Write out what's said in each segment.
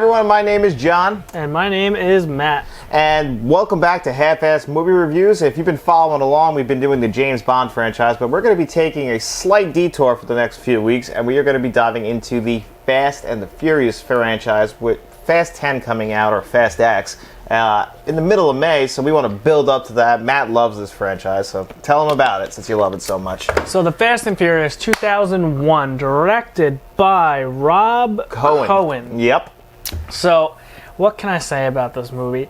everyone, my name is John. And my name is Matt. And welcome back to Half-Assed Movie Reviews. If you've been following along, we've been doing the James Bond franchise, but we're going to be taking a slight detour for the next few weeks, and we are going to be diving into the Fast and the Furious franchise with Fast 10 coming out, or Fast X, in the middle of May, so we want to build up to that. Matt loves this franchise, so tell him about it since you love it so much. So the Fast and Furious 2001, directed by Rob Cohen. Yep. So what can I say about this movie?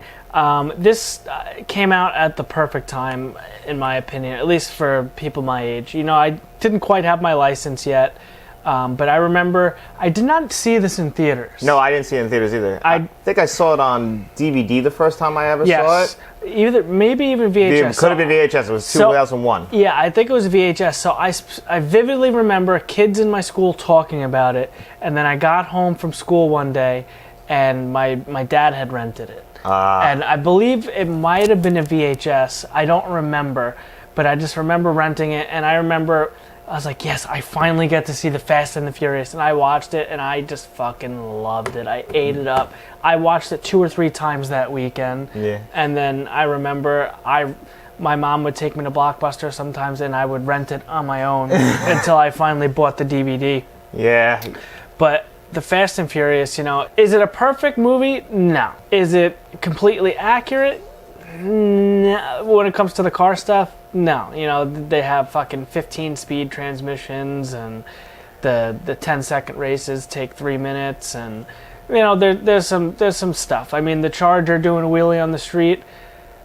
This came out at the perfect time, in my opinion, at least for people my age. You know, I didn't quite have my license yet. But I remember I did not see this in theaters. No, I didn't see it in theaters either. I think I saw it on DVD the first time I ever saw it. Maybe even VHS. It could have been VHS. It was 2001. Yeah, I think it was VHS. So I vividly remember kids in my school talking about it, and then I got home from school one day, and my dad had rented it. And I believe it might have been a VHS. I don't remember, but I just remember renting it, and I remember I was like, yes, I finally get to see the Fast and the Furious. And I watched it, and I just fucking loved it. I ate it up. I watched it 2 or 3 times that weekend. Yeah. And then I remember my mom would take me to Blockbuster sometimes, and I would rent it on my own until I finally bought the DVD. Yeah. But the Fast and Furious, you know, is it a perfect movie? No. Is it completely accurate? No. When it comes to the car stuff, no. You know, they have fucking 15-speed transmissions, and the 10-second races take 3 minutes, and you know, there's some stuff. I mean, the Charger doing a wheelie on the street,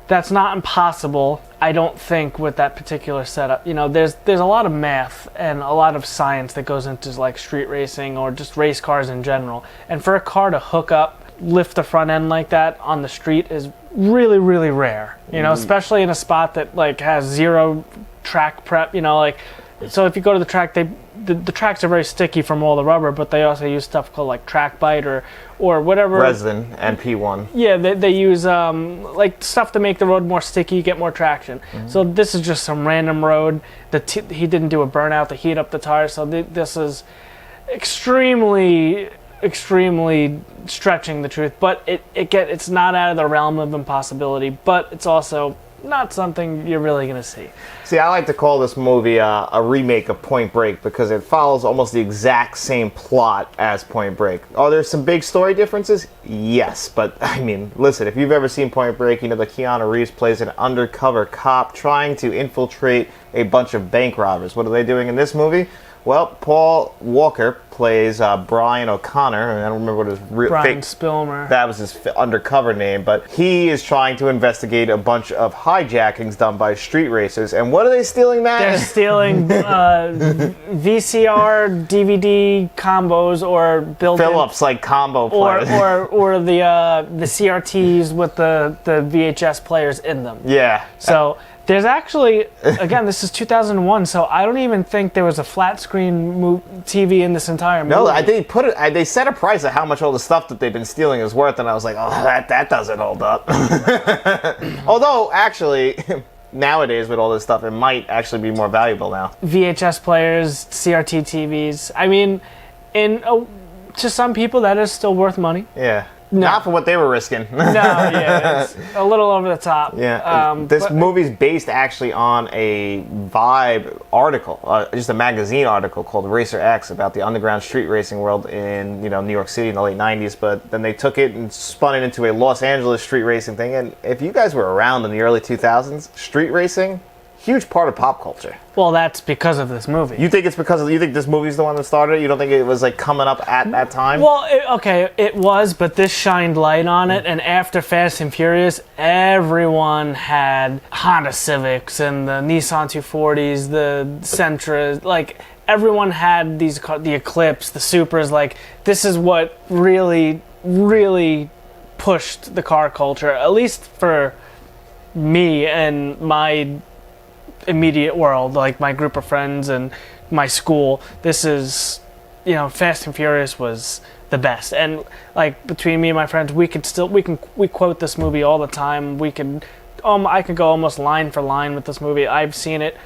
that's not impossible, I don't think, with that particular setup. You know, there's a lot of math and a lot of science that goes into like street racing or just race cars in general. And for a car to hook up, lift the front end like that on the street is really, really rare, you know, especially in a spot that like has zero track prep, you know, like, so if you go to the track, the tracks are very sticky from all the rubber, but they also use stuff called like track bite or whatever resin and P1. Yeah, they use like stuff to make the road more sticky, get more traction. So this is just some random road that he didn't do a burnout to heat up the tires, so this is extremely stretching the truth, but it's not out of the realm of impossibility, but it's also not something you're really going to see. See, I like to call this movie a remake of Point Break because it follows almost the exact same plot as Point Break. Oh, there's some big story differences? Yes, but I mean, listen, if you've ever seen Point Break, you know that Keanu Reeves plays an undercover cop trying to infiltrate a bunch of bank robbers. What are they doing in this movie? Well, Paul Walker plays Brian O'Connor, and I don't remember what his real Brian Spilmer. That was his undercover name, but he is trying to investigate a bunch of hijackings done by street racers. And what are they stealing, Matt? They're stealing VCR, DVD combos, or built-in Philips like combo players, or the CRTs with the VHS players in them. Yeah. So there's actually, again, this is 2001, so I don't even think there was a flat screen TV in this entire movie. No, they set a price of how much all the stuff that they've been stealing is worth, and I was like, oh, that doesn't hold up. Although, actually, nowadays with all this stuff, it might actually be more valuable now. VHS players, CRT TVs. I mean, to some people, that is still worth money. Yeah. No. Not for what they were risking. No, yeah, it's a little over the top. Yeah, this movie's based actually on a Vibe article, just a magazine article called Racer X about the underground street racing world in New York City in the late 90s. But then they took it and spun it into a Los Angeles street racing thing. And if you guys were around in the early 2000s, street racing, huge part of pop culture. Well, that's because of this movie. You think it's because of? You think this movie's the one that started it? You don't think it was like coming up at that time? Well, it was, but this shined light on it. And after Fast and Furious, everyone had Honda Civics and the Nissan 240s, the Sentras. Like everyone had these, the Eclipse, the Supras. Like this is what really, really pushed the car culture, at least for me and my immediate world, like my group of friends and my school. This is, Fast and Furious was the best. And like between me and my friends, we quote this movie all the time. I could go almost line for line with this movie. I've seen it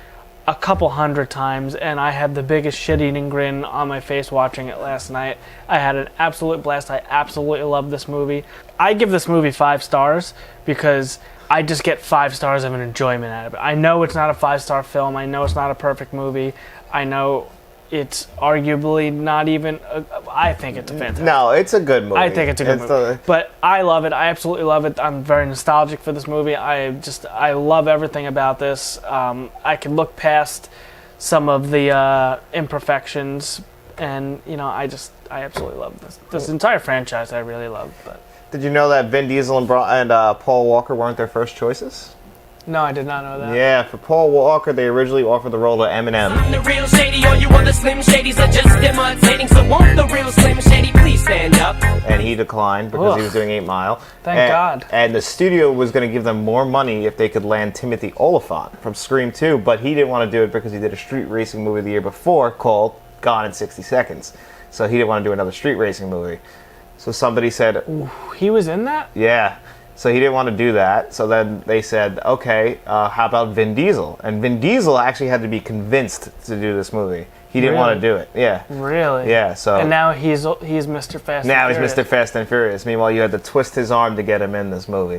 a couple hundred times, and I had the biggest shit-eating grin on my face watching it last night. I had an absolute blast. I absolutely love this movie. I give this movie 5 stars because I just get 5 stars of an enjoyment out of it. I know it's not a 5-star film. I know it's not a perfect movie. I know it's arguably not even I think it's a fantastic. No, it's a good movie. I think it's a good movie. But I love it. I absolutely love it. I'm very nostalgic for this movie. I love everything about this. I can look past some of the imperfections, and I absolutely love this entire franchise. I really love. But did you know that Vin Diesel and Paul Walker weren't their first choices? no, I did not know that. Yeah, for Paul Walker, they originally offered the role of Eminem. I'm the real Shady, all you other Slim Shadys are just imitating. So won't the real Slim Shady please stand up? And he declined because he was doing 8 Mile. Thank God. And the studio was going to give them more money if they could land Timothy Olyphant from Scream 2, but he didn't want to do it because he did a street racing movie the year before called Gone in 60 Seconds. So he didn't want to do another street racing movie. So somebody said... Ooh, he was in that? Yeah. So he didn't want to do that. So then they said, okay, how about Vin Diesel? And Vin Diesel actually had to be convinced to do this movie. He didn't want to do it. Yeah. Really? Yeah. So. And now he's Mr. Fast. Now and he's Furious. Mr. Fast and Furious. Meanwhile, you had to twist his arm to get him in this movie.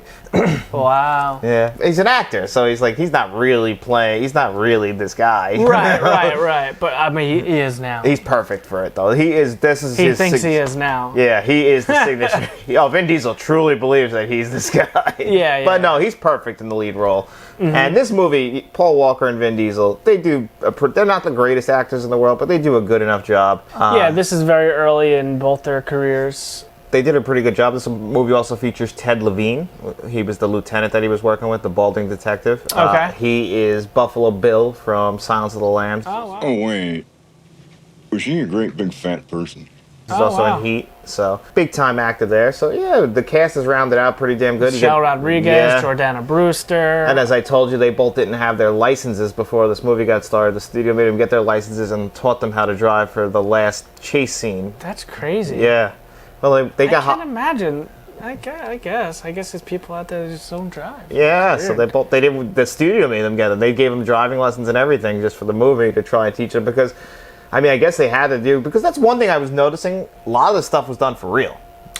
Wow. Yeah. He's an actor, so he's not really playing. He's not really this guy. Right. But I mean, he is now. He's perfect for it, though. He is. He thinks he is now. Yeah, he is the signature. Vin Diesel truly believes that he's this guy. Yeah. But no, he's perfect in the lead role. Mm-hmm. And this movie, Paul Walker and Vin Diesel, they're not the greatest actors in the world, but they do a good enough job. This is very early in both their careers. They did a pretty good job. This movie also features Ted Levine. He was the lieutenant that he was working with, the balding detective. Okay. He is Buffalo Bill from Silence of the Lambs. Oh, wow. Oh, wait. Was she a great big fat person? He's also in Heat, so big time actor there. So yeah, the cast is rounded out pretty damn good. Michelle Rodriguez, Jordana Brewster. And as I told you, they both didn't have their licenses before this movie got started. The studio made them get their licenses and taught them how to drive for the last chase scene. That's crazy. Yeah. Well, they got. I can't imagine. I guess there's people out there that just don't drive. Yeah, so the studio made them get them. They gave them driving lessons and everything just for the movie to try and teach them because. I mean, I guess they had to do, because that's one thing I was noticing, a lot of this stuff was done for real.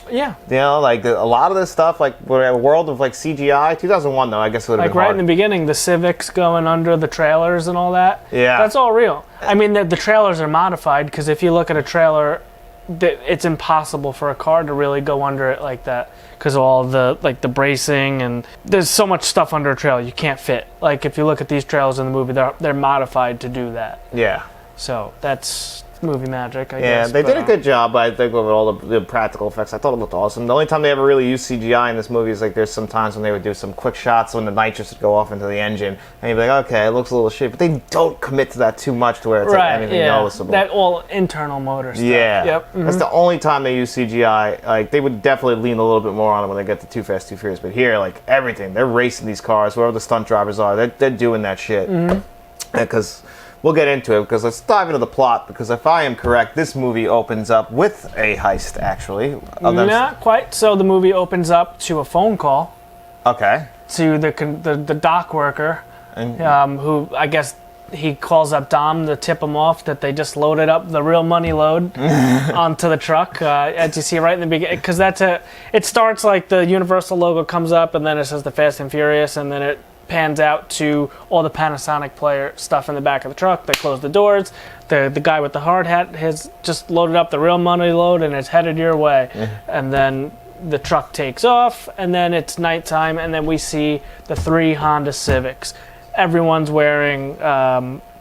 Yeah. A lot of this stuff, we're in a world of CGI. 2001, though, I guess it would have been right hard. in the beginning, the Civics going under the trailers and all that. Yeah. That's all real. I mean, the trailers are modified, because if you look at a trailer, it's impossible for a car to really go under it like that, because of all the bracing, and there's so much stuff under a trailer you can't fit. If you look at these trailers in the movie, they're modified to do that. Yeah. So that's movie magic, I Yeah, guess. they did a good job, I think, with all the practical effects. I thought it looked awesome. The only time they ever really used CGI in this movie is there's some times when they would do some quick shots when the nitrous would go off into the engine, and you'd be like, okay, it looks a little shit, but they don't commit to that too much to where it's anything noticeable. That all internal motor stuff. Yeah, Yep. Mm-hmm. That's the only time they use CGI. They would definitely lean a little bit more on it when they get to Too Fast, Too Furious. But here, everything, they're racing these cars. Whoever the stunt drivers are, they're doing that shit. Because we'll get into it. Because let's dive into the plot. Because if I am correct, this movie opens up with a heist. Actually, not quite. So the movie opens up to a phone call. Okay. To the dock worker, who I guess. He calls up Dom to tip him off that they just loaded up the real money load onto the truck. As you see right in the beginning, because it starts the Universal logo comes up, and then it says the Fast and Furious, and then it pans out to all the Panasonic player stuff in the back of the truck. They close the doors. The guy with the hard hat has just loaded up the real money load, and it's headed your way. And then the truck takes off, and then it's nighttime, and then we see the 3 Honda Civics. Everyone's wearing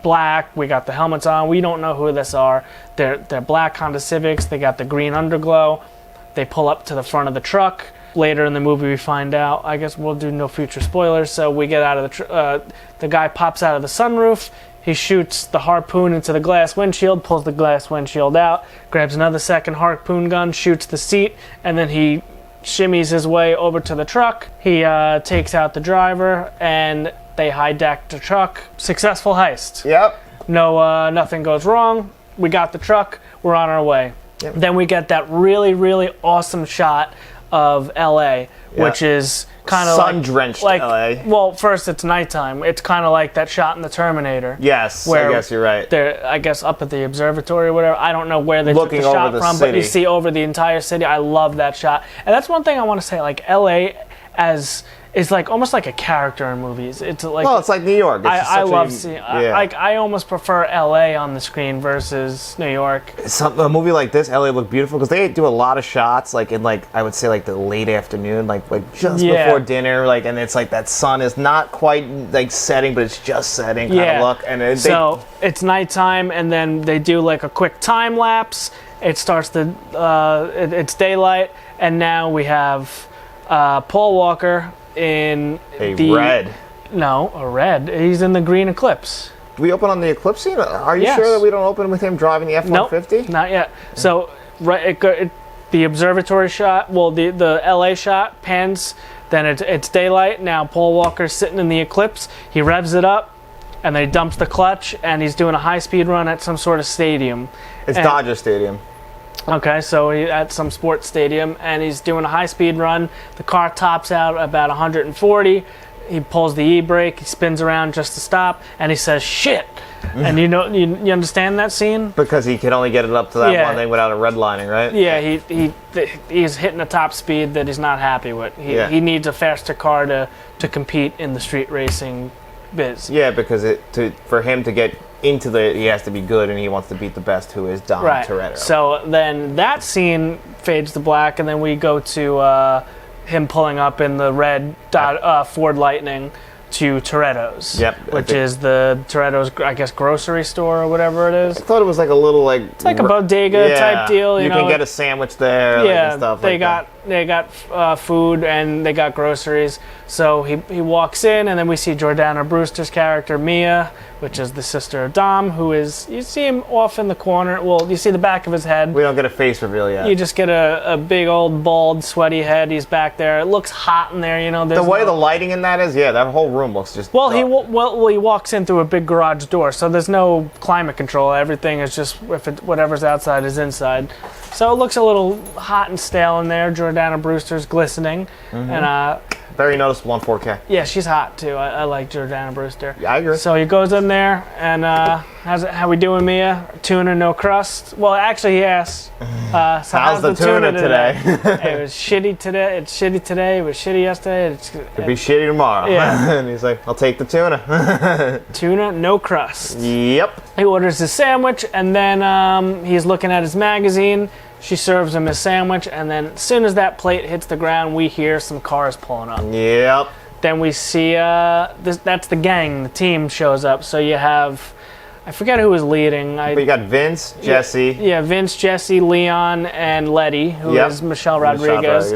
black. We got the helmets on. We don't know who this are. They're black Honda Civics. They got the green underglow. They pull up to the front of the truck. Later in the movie, we find out. I guess we'll do no future spoilers. So we get out of the guy pops out of the sunroof. He shoots the harpoon into the glass windshield, pulls the glass windshield out, grabs another second harpoon gun, shoots the seat, and then he shimmies his way over to the truck. He takes out the driver, and they hijack the truck. Successful heist. Yep. No, nothing goes wrong. We got the truck. We're on our way. Yep. Then we get that really, really awesome shot of L.A. which is kind of sun-drenched like, LA. Well, first it's nighttime. It's kind of like that shot in the Terminator. Yes, where I guess you're right. They're, I guess, up at the observatory or whatever. I don't know where they Looking took the shot over the from, but you city. see over the entire city. I love that shot, and that's one thing I want to say. Like LA, as is like almost like a character in movies. It's like Well, it's like New York. It's just I such love a, seeing. yeah. I almost prefer LA on the screen versus New York. A movie like this, LA looked beautiful because they do a lot of shots, like in like I would say like the late afternoon, like just Yeah. before dinner, like, and it's like that sun is not quite like setting, but it's just setting kind of look, and So it's nighttime, and then they do like a quick time lapse. It starts to it's daylight, and now we have Paul Walker in a the red. No, a red. He's in the green Eclipse. Do we open on the Eclipse scene? Are you Yes. sure that we don't open with him driving the F-150? Nope, not yet. So the observatory shot, well, the LA shot pans, then it's daylight. Now Paul Walker's sitting in the Eclipse. He revs it up, and then he dumps the clutch, and he's doing a high-speed run at some sort of stadium. It's And- Dodger Stadium. Okay, so he at some sports stadium, and he's doing a high-speed run. The car tops out about 140. He pulls the e-brake. He spins around just to stop, and he says, "Shit!" And you understand that scene? Because he can only get it up to that Yeah. one thing without a redlining, right? Yeah, he's hitting a top speed that he's not happy with. He needs a faster car to compete in the street racing biz. Yeah, because for him to get into he has to be good, and he wants to beat the best, who is Dom Right. Toretto. So then that scene fades to black, and then we go to him pulling up in the red Ford Lightning to Toretto's. Yep, I Which think- is the Toretto's, I guess, grocery store or whatever it is. I thought it was like a little like It's like a bodega type deal. You know? can get a sandwich there. Yeah, and stuff they like got food and they got groceries. So he walks in, and then we see Jordana Brewster's character Mia, which is the sister of Dom, who is, you see him off in the corner. Well, you see the back of his head. We don't get a face reveal yet. You just get a big old bald sweaty head. He's back there. It looks hot in there. You know, The way the lighting in that is, that whole room looks just. Well, dark. he walks in through a big garage door, so there's no climate control. Everything is just whatever's outside is inside. So it looks a little hot and stale in there. Jordana Brewster's glistening, and Very noticeable on 4K. yeah, she's hot too. I like Jordana Brewster. Yeah, I agree. So he goes in there, and how we doing, Mia? Tuna, no crust. Well, actually, he asks, so how's the tuna today? It was shitty today. It's shitty today. It was shitty yesterday. It'll be shitty tomorrow. Yeah. And he's like, I'll take the tuna. Tuna, no crust. Yep. He orders his sandwich, and then he's looking at his magazine. She serves him his sandwich, and then as soon as that plate hits the ground, we hear some cars pulling up. Yep. Then we see that's the gang. The team shows up. So you have, I forget who was leading. But you got Vince, Jesse. Yeah, Vince, Jesse, Leon, and Letty, who is Michelle Rodriguez.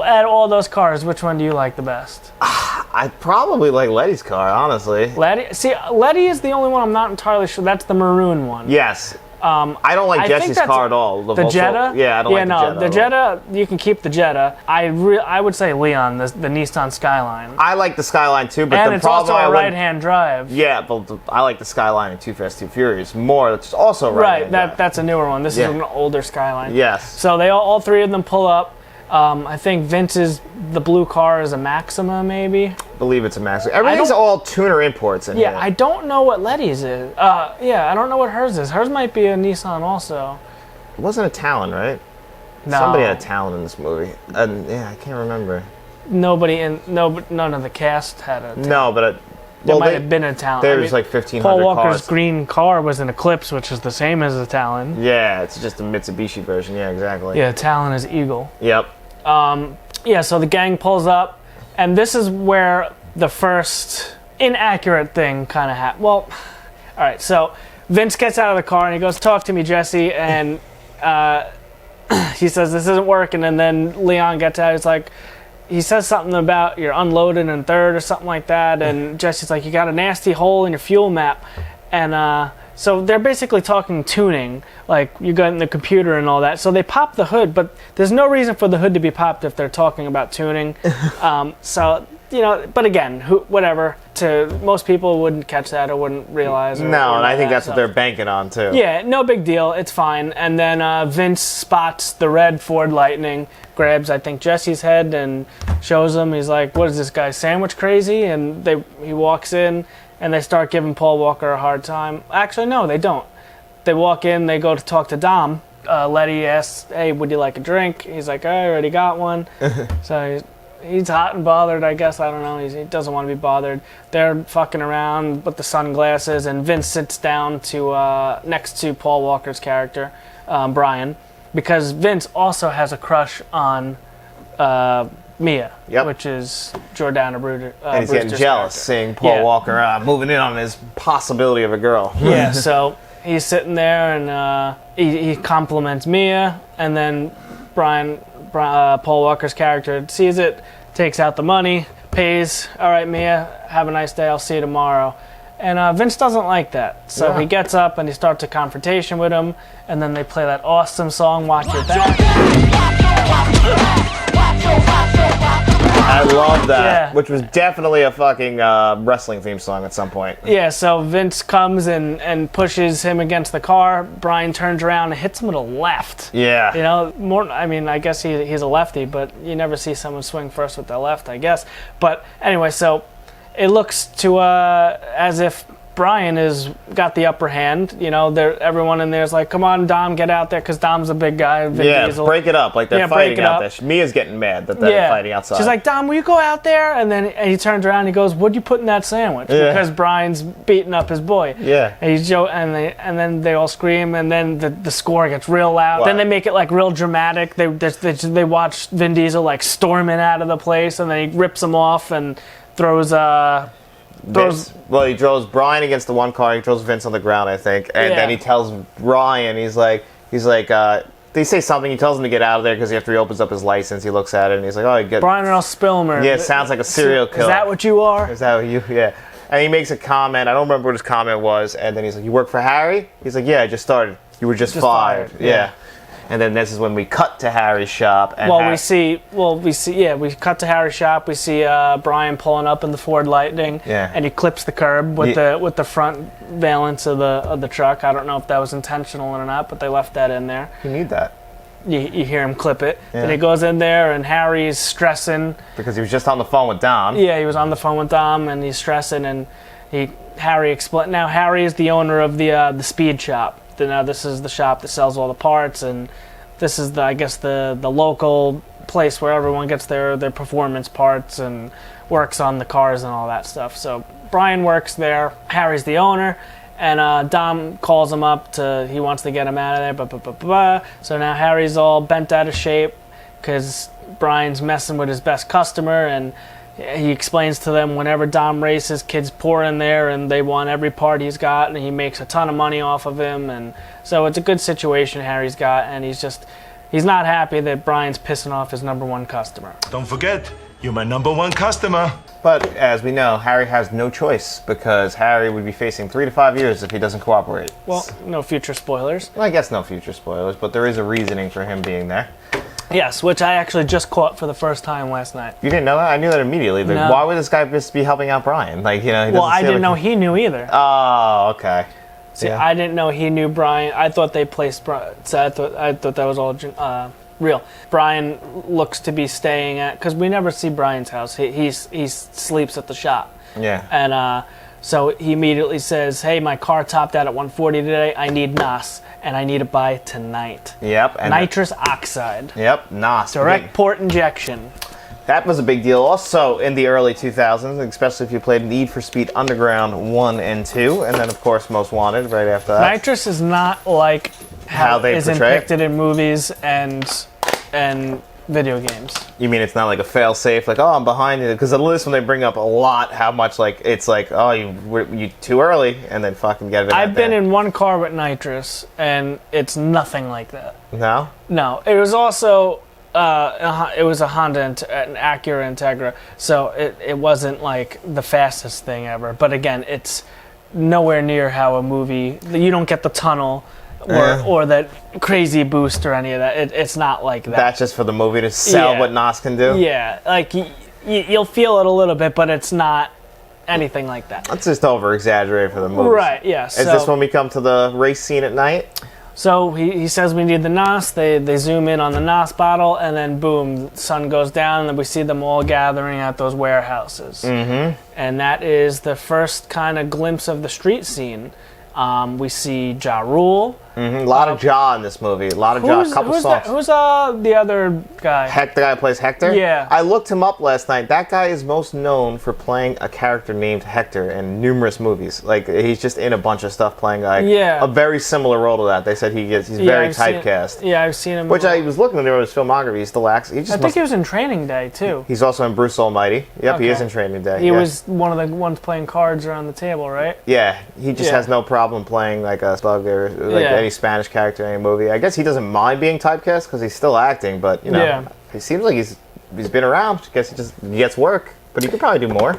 At all those cars, which one do you like the best? I probably like Letty's car, honestly. Letty. See, Letty is the only one I'm not entirely sure. That's the maroon one. Yes. I don't like I think Jesse's that's car at all. The Jetta? Yeah, I don't like the Jetta. The Jetta, you can keep the Jetta. I would say Leon, the Nissan Skyline. I like the Skyline too, but And the it's also problem a right-hand drive. Yeah, but I like the Skyline in Too Fast, Too Furious more. That's also Right, right. that's a newer one. This Yeah. is an older Skyline. Yes. So all three of them pull up. I think the blue car is a Maxima, maybe. I believe it's a Max. Everything's all tuner imports in Yeah, here. I don't know what Letty's is. I don't know what hers is. Hers might be a Nissan also. It wasn't a Talon, right? No. Somebody had a Talon in this movie. And I can't remember. None of the cast had a. No, but There might have been a Talon. There was like 1,500 Paul Walker's cars. green car was an Eclipse, which is the same as a Talon. Yeah, it's just a Mitsubishi version. Yeah, exactly. Yeah, Talon is Eagle. Yep. So the gang pulls up, and this is where the first inaccurate thing kind of happened. Well, all right, so Vince gets out of the car and he goes, "Talk to me, Jesse," and he says, "This isn't working," and then Leon gets out, he's like, he says something about you're unloading in third or something like that, and Jesse's like, "You got a nasty hole in your fuel map," and so they're basically talking tuning, like you got in the computer and all that. So they pop the hood, but there's no reason for the hood to be popped if they're talking about tuning. But again, whatever. To most people wouldn't catch that or wouldn't realize. No, and I think that's what they're banking on too. Yeah, no big deal. It's fine. And then Vince spots the red Ford Lightning, grabs, I think, Jesse's head and shows him. He's like, what is this guy, sandwich crazy? And he walks in, and they start giving Paul Walker a hard time. Actually, no, they don't. They walk in, they go to talk to Dom. Letty asks, hey, would you like a drink? He's like, I already got one. So he's hot and bothered, I guess. I don't know. He doesn't want to be bothered. They're fucking around with the sunglasses, and Vince sits down next to Paul Walker's character, Brian, because Vince also has a crush on Mia, which is Jordana Brewster. And he's getting jealous seeing Paul Walker moving in on his possibility of a girl. Yeah, so he's sitting there, and he compliments Mia, and then Paul Walker's character sees it, takes out the money, pays. All right, Mia, have a nice day. I'll see you tomorrow. And Vince doesn't like that. So he gets up and he starts a confrontation with him, and then they play that awesome song, Watch Your Back. I love that, which was definitely a fucking wrestling theme song at some point. Yeah, so Vince comes and pushes him against the car. Brian turns around and hits him with a left. Yeah. You know, I guess he's a lefty, but you never see someone swing first with their left, I guess. But anyway, so it looks to as if Brian has got the upper hand. You know, everyone in there is like, come on, Dom, get out there, because Dom's a big guy. Vin Diesel. Break it up. Like they're fighting out there. Mia's getting mad that they're fighting outside. She's like, Dom, will you go out there? And he turns around and he goes, what'd you put in that sandwich? Because Brian's beating up his boy. Yeah. And then they all scream, and then the score gets real loud. Wow. Then they make it like real dramatic. They watch Vin Diesel like storming out of the place, and then he rips him off and throws he throws Brian against the one car. He throws Vince on the ground, I think, and then he tells Ryan, he's like, they say something. He tells him to get out of there because after he opens up his license, he looks at it and he's like, "Oh, Brian Earl Spillmer." Yeah, it sounds like a serial killer. Is that what you are? Is that what you? Yeah. And he makes a comment. I don't remember what his comment was. And then he's like, "You work for Harry?" He's like, "Yeah, I just started. You were just fired." Yeah. And then this is when we cut to Harry's shop. And we cut to Harry's shop. We see Brian pulling up in the Ford Lightning, and he clips the curb with the front valance of the truck. I don't know if that was intentional or not, but they left that in there. You need that. You hear him clip it. Then he goes in there, and Harry's stressing because he was just on the phone with Dom. Yeah, he was on the phone with Dom, and he's stressing. And Harry explains. Now Harry is the owner of the speed shop. Now this is the shop that sells all the parts, and this is the local place where everyone gets their performance parts and works on the cars and all that stuff. So Brian works there. Harry's the owner, and Dom calls him up he wants to get him out of there. So now Harry's all bent out of shape because Brian's messing with his best customer, and he explains to them whenever Dom races, kids pour in there and they want every part he's got, and he makes a ton of money off of him. And so it's a good situation Harry's got, and he's not happy that Brian's pissing off his number one customer. Don't forget, you're my number one customer. But as we know, Harry has no choice because Harry would be facing 3 to 5 years if he doesn't cooperate. Well, no future spoilers. Well, I guess no future spoilers, but there is a reasoning for him being there. Yes, which I actually just caught for the first time last night. You didn't know that? I knew that immediately. No. Why would this guy just be helping out Brian? Like, you know, he well, I didn't know he knew either. Oh, okay. See, I didn't know he knew Brian. I thought they placed Brian. So I thought that was all real. Brian looks to be staying at, because we never see Brian's house. He sleeps at the shop. Yeah. And so he immediately says, "Hey, my car topped out at 140 today. I need NOS, and I need to buy tonight." Yep. And nitrous oxide. Yep. NOS. Direct port injection. That was a big deal. Also, in the early 2000s, especially if you played Need for Speed Underground 1 and 2, and then, of course, Most Wanted right after that. Nitrous is not like how they is depicted in movies and video games. You mean it's not like a fail-safe, like, oh, I'm behind it? Because at least when they bring up a lot how much, like, it's like, oh, you too early, and then fucking get it. I've been in one car with nitrous, and it's nothing like that. No? No. It was also, it was a Honda, an Acura Integra, so it wasn't, like, the fastest thing ever. But again, it's nowhere near how a movie, you don't get the tunnel, or that crazy boost or any of that. It's not like that. That's just for the movie to sell what NOS can do? Yeah, like you'll feel it a little bit, but it's not anything like that. That's just over-exaggerated for the movie. Right, yeah. Is this when we come to the race scene at night? So he says we need the NOS. They zoom in on the NOS bottle, and then boom, the sun goes down, and then we see them all gathering at those warehouses. Mm-hmm. And that is the first kind of glimpse of the street scene. We see Ja Rule. Mm-hmm. A lot of Ja in this movie. A lot of Ja. A couple songs. Who's the other guy? The guy who plays Hector? Yeah. I looked him up last night. That guy is most known for playing a character named Hector in numerous movies. Like, he's just in a bunch of stuff playing a very similar role to that. They said he's very typecast. I've seen him. Which I was looking at his filmography. He still acts. I think he was in Training Day, too. He's also in Bruce Almighty. Yep, he is in Training Day. He was one of the ones playing cards around the table, right? Yeah, he just has no problem playing like a thug or any Spanish character in any movie. I guess he doesn't mind being typecast because he's still acting, but he seems like he's been around. I guess he gets work, but he could probably do more.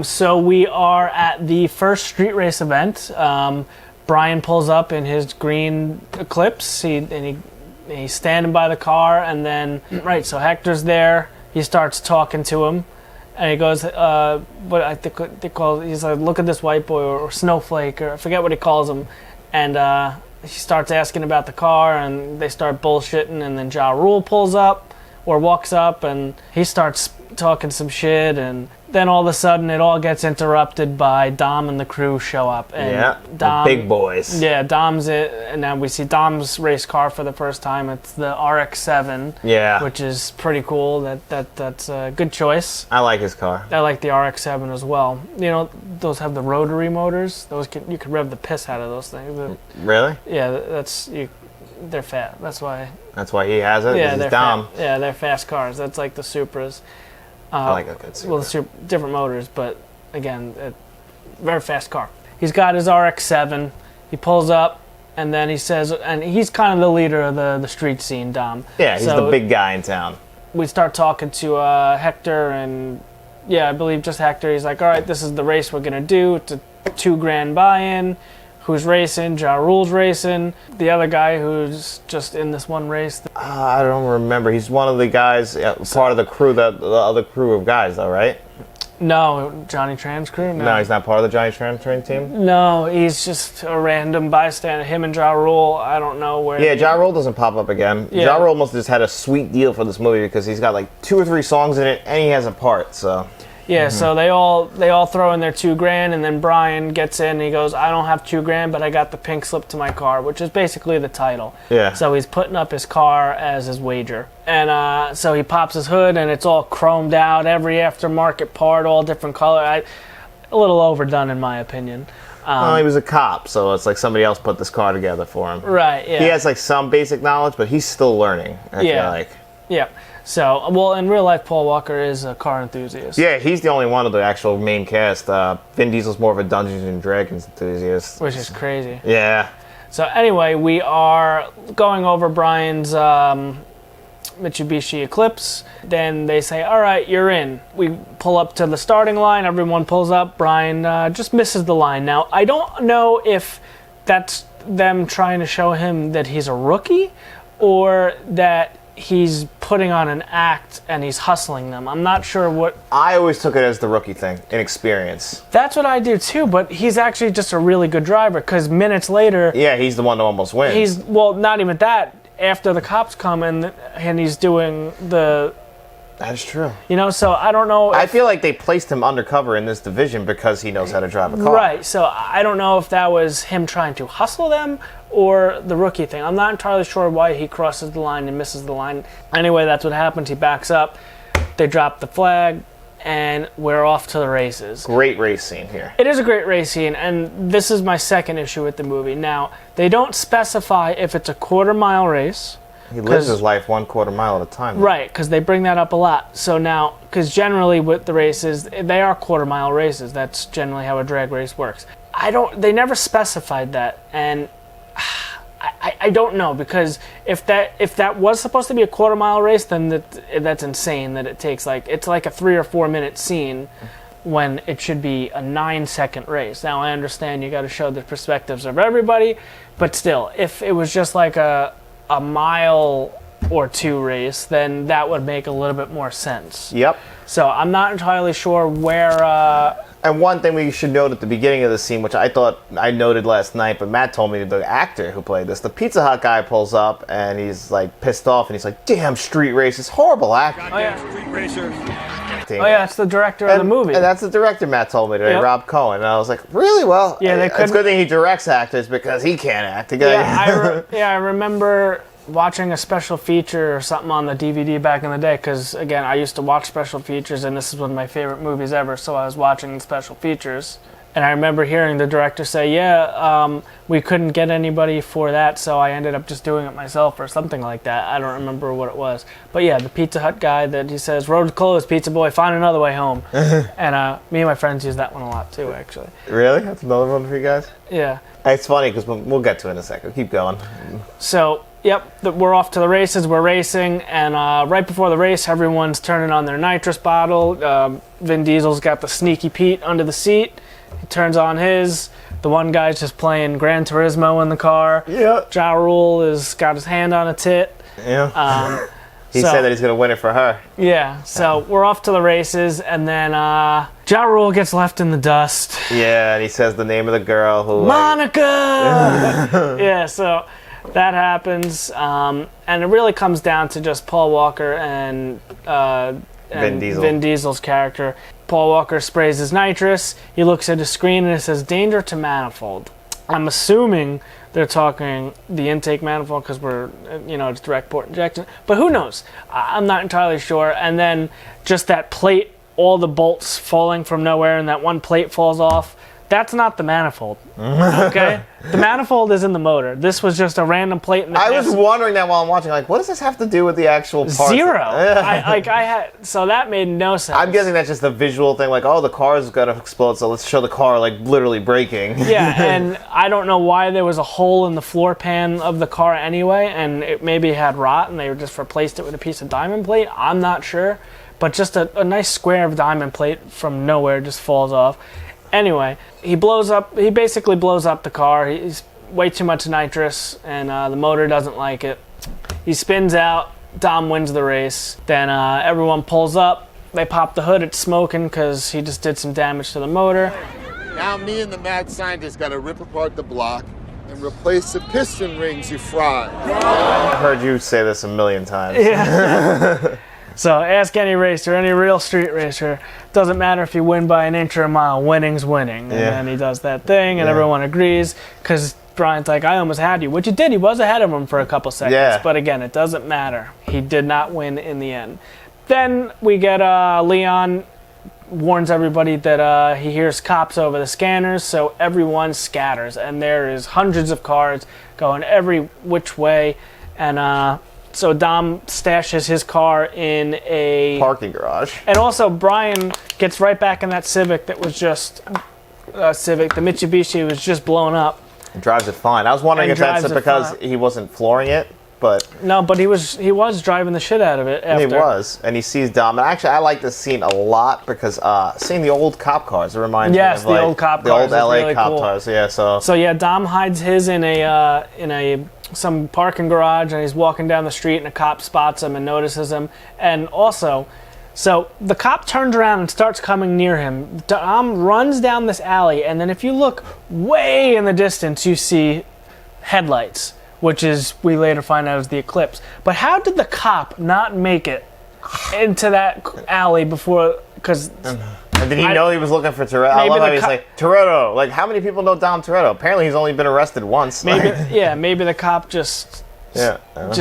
So we are at the first street race event. Brian pulls up in his green Eclipse. He's standing by the car, and then so Hector's there. He starts talking to him. And he goes, what I think they call, he's like, look at this white boy, or snowflake, or I forget what he calls him. And he starts asking about the car, and they start bullshitting, and then Ja Rule pulls up, or walks up, and he starts talking some shit, and then all of a sudden it all gets interrupted by Dom and the crew show up. And Dom, the big boys. Yeah, Dom's it, and now we see Dom's race car for the first time. It's the RX-7, which is pretty cool. That's a good choice. I like his car. I like the RX-7 as well. You know, those have the rotary motors. You could rev the piss out of those things. Really? Yeah, they're fat. That's why. That's why he has it. Yeah, they're Dom. Yeah, they're fast cars. That's like the Supras. I like a good Supra. Well, different motors, but again, very fast car. He's got his RX-7. He pulls up, and then he says, and he's kind of the leader of the street scene, Dom. Yeah, he's the big guy in town. We start talking to Hector, and I believe just Hector. He's like, all right, this is the race we're going to do. It's a $2,000 buy-in. Who's racing? Ja Rule's racing. The other guy who's just in this one race. I don't remember. He's one of the guys, part of the crew, the other crew of guys, though, right? No, Johnny Tran's crew? No, he's not part of the Johnny Tran train team? No, he's just a random bystander. Him and Ja Rule, I don't know where. Yeah, Ja Rule doesn't pop up again. Yeah. Ja Rule must have just had a sweet deal for this movie because he's got like 2 or 3 songs in it, and he has a part, so... Yeah, so they all throw in their $2,000, and then Brian gets in and he goes, I don't have $2,000, but I got the pink slip to my car, which is basically the title. Yeah. So he's putting up his car as his wager. And so he pops his hood, and it's all chromed out, every aftermarket part, all different color. A little overdone, in my opinion. He was a cop, so it's like somebody else put this car together for him. Right, yeah. He has like some basic knowledge, but he's still learning, I feel like. Yeah. So, well, in real life, Paul Walker is a car enthusiast. Yeah, he's the only one of the actual main cast. Vin Diesel's more of a Dungeons and Dragons enthusiast. Which is crazy. Yeah. So anyway, we are going over Brian's Mitsubishi Eclipse. Then they say, all right, you're in. We pull up to the starting line. Everyone pulls up. Brian just misses the line. Now, I don't know if that's them trying to show him that he's a rookie or that he's putting on an act and he's hustling them. I'm not sure what... I always took it as the rookie thing, inexperience. That's what I do too, but he's actually just a really good driver because minutes later... Yeah, he's the one that almost wins. Well, not even that. After the cops come and he's doing the... That's true. You know, so I don't know... I feel like they placed him undercover in this division because he knows how to drive a car. Right, so I don't know if that was him trying to hustle them or the rookie thing. I'm not entirely sure why he crosses the line and misses the line. Anyway, that's what happens. He backs up, they drop the flag, and we're off to the races. Great race scene here. It is a great race scene, and this is my second issue with the movie. Now, they don't specify if it's a quarter-mile race. He lives his life 1/4 mile at a time. Right, because they bring that up a lot. So now, because generally with the races, they are quarter-mile races. That's generally how a drag race works. They never specified that, and I don't know, because if that was supposed to be a quarter-mile race, then that's insane that it takes it's like a 3 or 4 minute scene when it should be a 9-second race. Now, I understand you got to show the perspectives of everybody, but still, if it was just like a mile or 2 race, then that would make a little bit more sense. Yep. So I'm not entirely sure where And one thing we should note at the beginning of the scene, which I thought I noted last night, but Matt told me the actor who played this, the Pizza Hut guy pulls up and he's like pissed off and he's like, "Damn street racist, horrible acting." Oh yeah. Street racers. Oh yeah, it's the director of the movie. And that's the director Matt told me today, Yep. Rob Cohen. And I was like, really? Well, Yeah, they it's a couldn't- good thing he directs actors because he can't act. The guy. I remember watching a special feature or something on the DVD back in the day, because again, I used to watch special features, and this is one of my favorite movies ever, so I was watching the special features. And I remember hearing the director say, we couldn't get anybody for that, so I ended up just doing it myself or something like that. I don't remember what it was. But yeah, the Pizza Hut guy that he says, "Road's closed, pizza boy, find another way home." And me and my friends use that one a lot too, actually. Really? That's another one for you guys? Yeah. It's funny because we'll get to it in a second. Keep going. So, we're off to the races. We're racing, and right before the race, everyone's turning on their nitrous bottle. Vin Diesel's got the Sneaky Pete under the seat. He turns on his. The one guy's just playing Gran Turismo in the car. Yeah. Ja Rule has got his hand on a tit. Yeah. He so- said that he's going to win it for her. Yeah, so we're off to the races, and then Ja Rule gets left in the dust. Yeah, and he says the name of the girl who... Monica! Yeah, so that happens, and it really comes down to just Paul Walker and Vin Diesel. Vin Diesel's character. Paul Walker sprays his nitrous. He looks at his screen and it says "Danger to Manifold." I'm assuming they're talking the intake manifold because it's direct port injection. But who knows? I'm not entirely sure. And then just that plate, all the bolts falling from nowhere, and that one plate falls off. That's not the manifold. Okay? The manifold is in the motor. This was just a random plate in the I was wondering that while I'm watching, like, what does this have to do with the actual parts? Zero. So that made no sense. I'm guessing that's just a visual thing, like, oh, the car is going to explode, so let's show the car, like, literally breaking. Yeah, and I don't know why there was a hole in the floor pan of the car anyway, and it maybe had rot, and they just replaced it with a piece of diamond plate. I'm not sure. But just a nice square of diamond plate from nowhere just falls off. Anyway, he basically blows up the car. He's way too much nitrous, and the motor doesn't like it. He spins out. Dom wins the race. Then everyone pulls up. They pop the hood. It's smoking because he just did some damage to the motor. Now me and the mad scientist got to rip apart the block and replace the piston rings you fried. I've heard you say this a million times. Yeah. So ask any racer, any real street racer. Doesn't matter if you win by an inch or a mile. Winning's winning. And then he does that thing, and everyone agrees because Brian's like, "I almost had you," which he did. He was ahead of him for a couple seconds. Yeah. But again, it doesn't matter. He did not win in the end. Then we get Leon warns everybody that he hears cops over the scanners, so everyone scatters, and there is hundreds of cars going every which way, and so Dom stashes his car in a Parking garage. and also Brian gets right back in that Civic that was just Civic. The Mitsubishi was just blown up. He drives it fine. I was wondering And if that's drives it because fine. he wasn't flooring it, but No, but he was driving the shit out of it after. he was. And he sees Dom. And actually, I like this scene a lot because seeing the old cop cars, it reminds me Yes, of the like, old cop the cars old is LA really cop cool. cars. Yeah, So yeah, Dom hides his in a some parking garage, and he's walking down the street, and a cop spots him and notices him. And also, so the cop turns around and starts coming near him. Dom runs down this alley, and then if you look way in the distance, you see headlights, which is we later find out is the Eclipse. But how did the cop not make it into that alley before? Because And did he know he was looking for Toretto? I Maybe love how the he's like, Toretto. Like, how many people know Dom Toretto? Apparently, he's only been arrested once. maybe maybe the cop just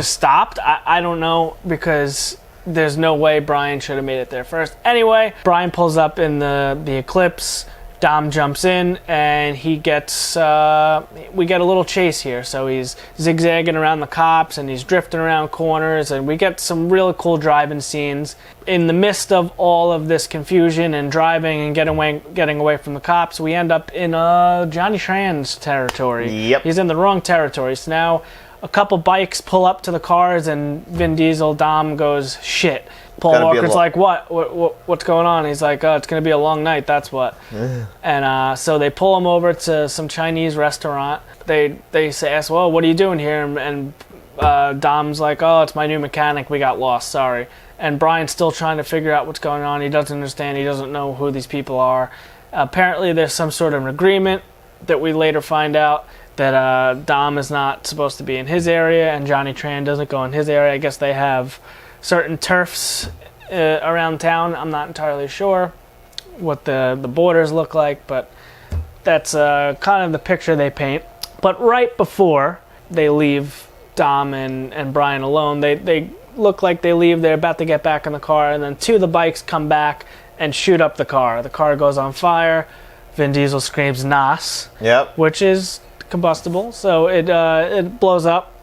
stopped. I don't know, because there's no way Brian should have made it there first. Anyway, Brian pulls up in the Eclipse. Dom jumps in, and he gets we get a little chase here. So he's zigzagging around the cops, and he's drifting around corners, and we get some really cool driving scenes. In the midst of all of this confusion and driving and getting away from the cops, we end up in Johnny Tran's territory. Yep. He's in the wrong territory. So now a couple bikes pull up to the cars, and Vin Diesel, Dom goes, "Shit." Paul Gotta be a Walker's like, what's going on? He's like, "Oh, it's going to be a long night, that's what." And so they pull him over to some Chinese restaurant. They ask, "Well, what are you doing here?" And Dom's like, "Oh, it's my new mechanic. We got lost, sorry." And Brian's still trying to figure out what's going on. He doesn't understand. He doesn't know who these people are. Apparently, there's some sort of an agreement that we later find out that Dom is not supposed to be in his area and Johnny Tran doesn't go in his area. I guess they have certain turfs around town. I'm not entirely sure what the borders look like, but that's kind of the picture they paint. But right before they leave Dom and Brian alone, they look like they leave. They're about to get back in the car, and then two of the bikes come back and shoot up the car. The car goes on fire. Vin Diesel screams "Nas," which is combustible, so it blows up.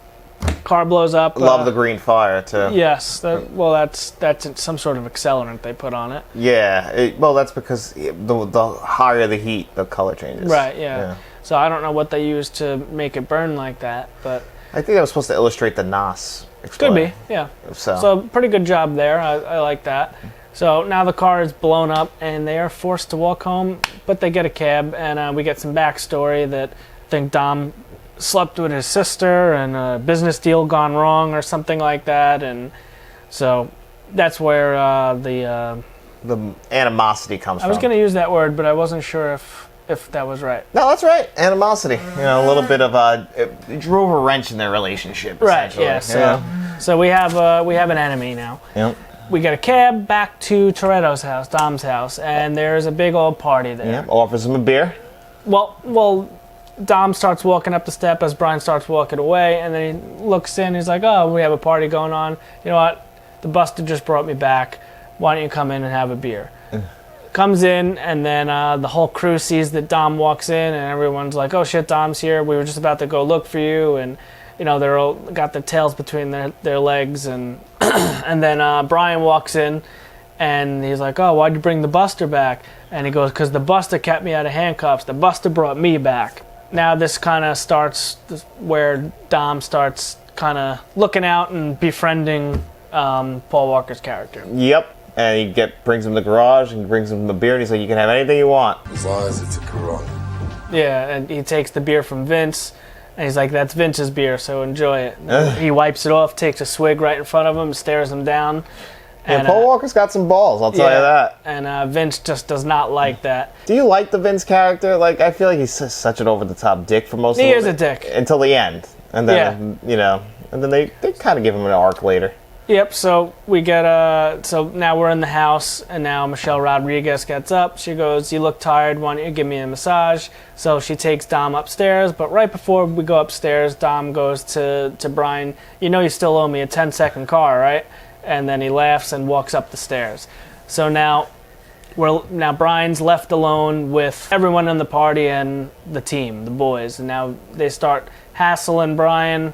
Car blows up. Love the green fire too. Yes, that's some sort of accelerant they put on it. Yeah, that's because the higher the heat, the color changes. Right. Yeah. So I don't know what they used to make it burn like that, but I think that was supposed to illustrate the Nas. Could be. Yeah. So pretty good job there. I like that. So now the car is blown up and they are forced to walk home, but they get a cab, and we get some backstory that I think Dom slept with his sister and a business deal gone wrong or something like that, and so that's where the animosity comes from. I was going to use that word, but I wasn't sure if that was right. No, that's right. Animosity. A little bit of it drove a wrench in their relationship. Right. Yeah. So we have an enemy now. Yep. We get a cab back to Toretto's house, Dom's house, and there's a big old party there. Yep. Offers him a beer. Well, Dom starts walking up the step as Brian starts walking away, and then he looks in. He's like, "Oh, we have a party going on. You know what? The Buster just brought me back. Why don't you come in and have a beer?" Comes in, and then the whole crew sees that Dom walks in, and everyone's like, "Oh shit, Dom's here. We were just about to go look for you." And they're all got their tails between their legs, and and then Brian walks in, and he's like, "Oh, why'd you bring the Buster back?" And he goes, "Because the Buster kept me out of handcuffs. The Buster brought me back." Now this kind of starts where Dom starts kind of looking out and befriending Paul Walker's character. Yep. And he brings him to the garage and brings him the beer, and he's like, "You can have anything you want." As long as it's a Corona. Yeah, and he takes the beer from Vince, and he's like, "That's Vince's beer, so enjoy it." He wipes it off, takes a swig right in front of him, stares him down. And Paul Walker's got some balls, I'll tell you that. And Vince just does not like that. Do you like the Vince character? Like, I feel like he's such an over-the-top dick for most of it. He is a dick. Until the end. And then, and then they kind of give him an arc later. Yep, so we get, so now we're in the house, and now Michelle Rodriguez gets up. She goes, "You look tired, why don't you give me a massage?" So she takes Dom upstairs, but right before we go upstairs, Dom goes to Brian, "You still owe me a 10-second car, right?" And then he laughs and walks up the stairs. So now Brian's left alone with everyone in the party and the team, the boys, and now they start hassling Brian.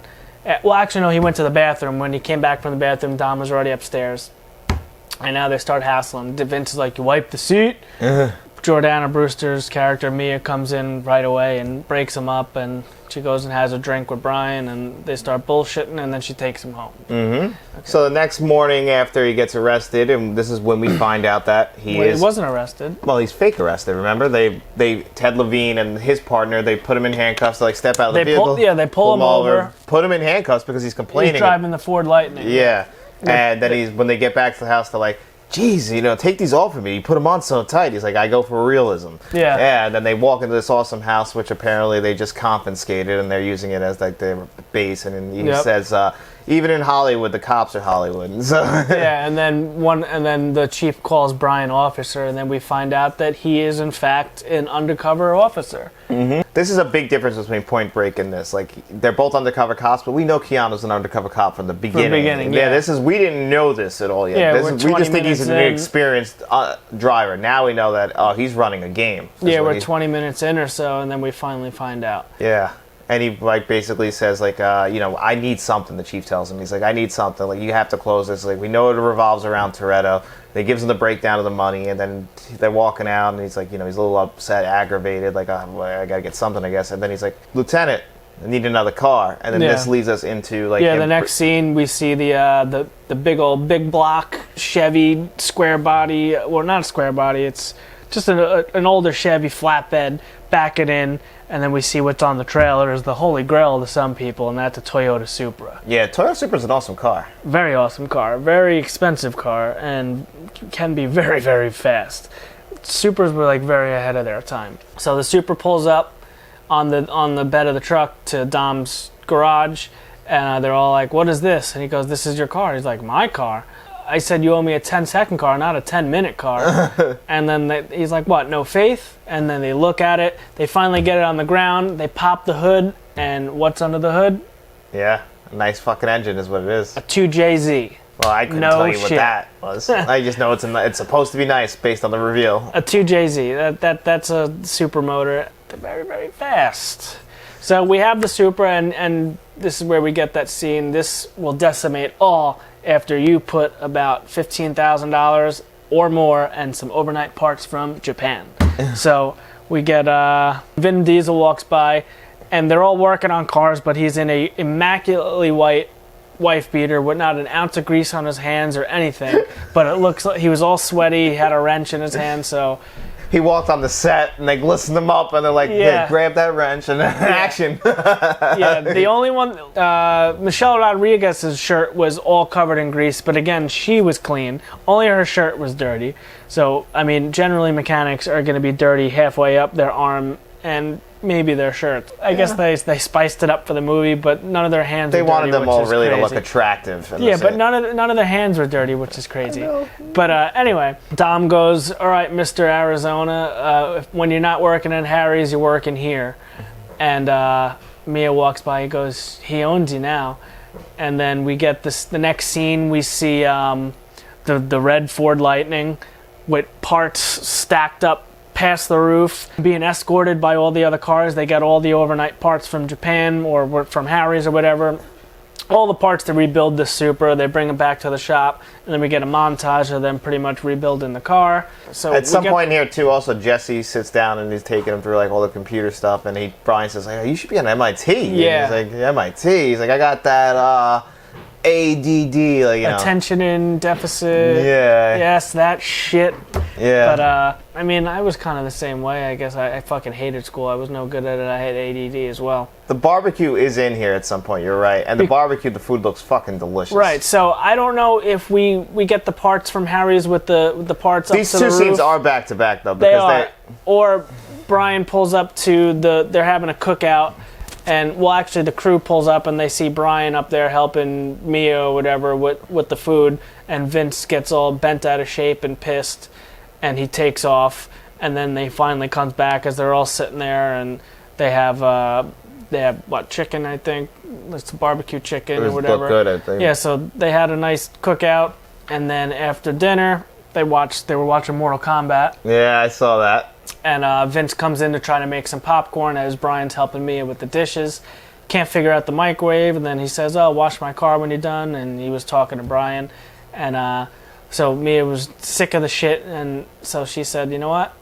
Well, actually, no, he went to the bathroom. When he came back from the bathroom, Dom was already upstairs. And now they start hassling. Vince is like, "You wipe the seat?" Jordana Brewster's character, Mia, comes in right away and breaks him up, and she goes and has a drink with Brian, and they start bullshitting, and then she takes him home. Mm-hmm. Okay. So the next morning after he gets arrested, and this is when we find out that he wasn't arrested. Well, he's fake arrested, remember? They Ted Levine and his partner, they put him in handcuffs to step out of the vehicle. They pull him over. Put him in handcuffs because he's complaining. He's driving the Ford Lightning. Yeah. And then when they get back to the house, they're like, "Geez, take these off of me. You put them on so tight." He's like, "I go for realism." Yeah. Yeah, and then they walk into this awesome house, which apparently they just confiscated, and they're using it as like their base. And he says, "Even in Hollywood, the cops are Hollywood." So yeah, and then the chief calls Brian officer, and then we find out that he is in fact an undercover officer. Mm-hmm. This is a big difference between Point Break and this. Like, they're both undercover cops, but we know Keanu's an undercover cop from the beginning. Yeah. We didn't know this at all yet. Yeah, we just think he's an experienced driver. Now we know that he's running a game. We're 20 minutes in or so, and then we finally find out. Yeah. And he basically says I need something. The chief tells him, he's like, "I need something. Like, you have to close this. Like, we know it revolves around Toretto." They gives him the breakdown of the money, and then they're walking out, and he's like, he's a little upset, aggravated, like, I gotta get something, I guess. And then he's like, "Lieutenant, I need another car." And then this leads us into the next scene we see the big block Chevy square body. Well, not a square body. It's just an older Chevy flatbed. Back it in, and then we see what's on the trailer is the holy grail to some people, and that's a Toyota Supra. Yeah, Toyota Supra's an awesome car. Very awesome car. Very expensive car, and can be very, very fast. Supras were like very ahead of their time. So the Supra pulls up on the bed of the truck to Dom's garage, and they're all like, "What is this?" And he goes, "This is your car." He's like, "My car?" I said, "You owe me a 10-second car, not a 10-minute car." And then he's like, "What, no faith?" And then they look at it. They finally get it on the ground. They pop the hood, and what's under the hood? Yeah, a nice fucking engine is what it is. A 2JZ. Well, I couldn't tell you what that was. I just know it's supposed to be nice based on the reveal. A 2JZ. That's a super motor. They're very, very fast. So we have the Supra, and this is where we get that scene. This will decimate all after you put about $15,000 or more and some overnight parts from Japan. So we get Vin Diesel walks by, and they're all working on cars, but he's in a immaculately white wife beater with not an ounce of grease on his hands or anything. But it looks like he was all sweaty. He had a wrench in his hand, so... He walked on the set, and they glistened him up, and they're like, "Yeah, grab that wrench," and then action. Yeah, the only one, Michelle Rodriguez's shirt was all covered in grease, but again, she was clean. Only her shirt was dirty. So, I mean, generally mechanics are going to be dirty halfway up their arm and maybe their shirt. I guess they spiced it up for the movie, but none of their hands They were dirty, wanted them all really crazy. to look attractive. Yeah, but none of their hands were dirty, which is crazy. But anyway, Dom goes, "All right, Mr. Arizona, when you're not working at Harry's, you're working here." And Mia walks by, he goes, "He owns you now." And then we get the next scene, we see the red Ford Lightning with parts stacked up past the roof, being escorted by all the other cars. They get all the overnight parts from Japan or from Harry's or whatever. All the parts to rebuild the Supra. They bring them back to the shop, and then we get a montage of them pretty much rebuilding the car. So at some point here too, also Jesse sits down and he's taking him through like all the computer stuff, and Brian says, like, "Oh, you should be on MIT." Yeah. And he's like, "MIT." He's like, "I got that ADD, like, you know." Attention in deficit. Yeah. Yes, that shit. Yeah. But, I mean, I was kind of the same way. I guess I fucking hated school. I was no good at it. I had ADD as well. The barbecue is in here at some point, you're right. And the barbecue, the food looks fucking delicious. Right, so I don't know if we get the parts from Harry's with the parts These up to the two roof. scenes are back to back, though. They Because are. Or Brian pulls up to they're having a cookout, and, well, actually the crew pulls up and they see Brian up there helping Mia or whatever with the food, and Vince gets all bent out of shape and pissed, and he takes off, and then they finally comes back as they're all sitting there, and they have what, chicken, I think? It's barbecue chicken or whatever. Looked good, I think. Yeah, so they had a nice cookout, and then after dinner, they were watching Mortal Kombat. Yeah, I saw that. And Vince comes in to try to make some popcorn as Brian's helping Mia with the dishes. Can't figure out the microwave, and then he says, "Oh, wash my car when you're done," and he was talking to Brian. And so Mia was sick of the shit, and so she said, "You know what?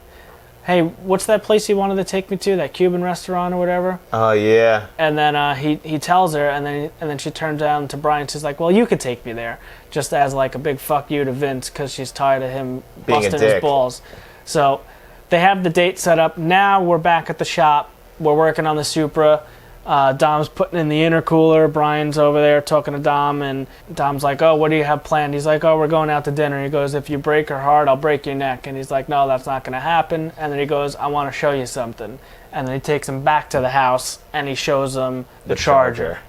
Hey, what's that place you wanted to take me to, that Cuban restaurant or whatever?" Oh, yeah. And then he tells her, and then she turns down to Brian. She's like, "Well, you could take me there," just as like a big fuck you to Vince because she's tired of him Being a busting his dick. balls. So they have the date set up. Now we're back at the shop. We're working on the Supra. Dom's putting in the intercooler. Brian's over there talking to Dom, and Dom's like, "Oh, what do you have planned?" He's like, "Oh, we're going out to dinner." He goes, "If you break her heart, I'll break your neck." And he's like, "No, that's not going to happen." And then he goes, "I want to show you something." And then he takes him back to the house, and he shows him the Charger.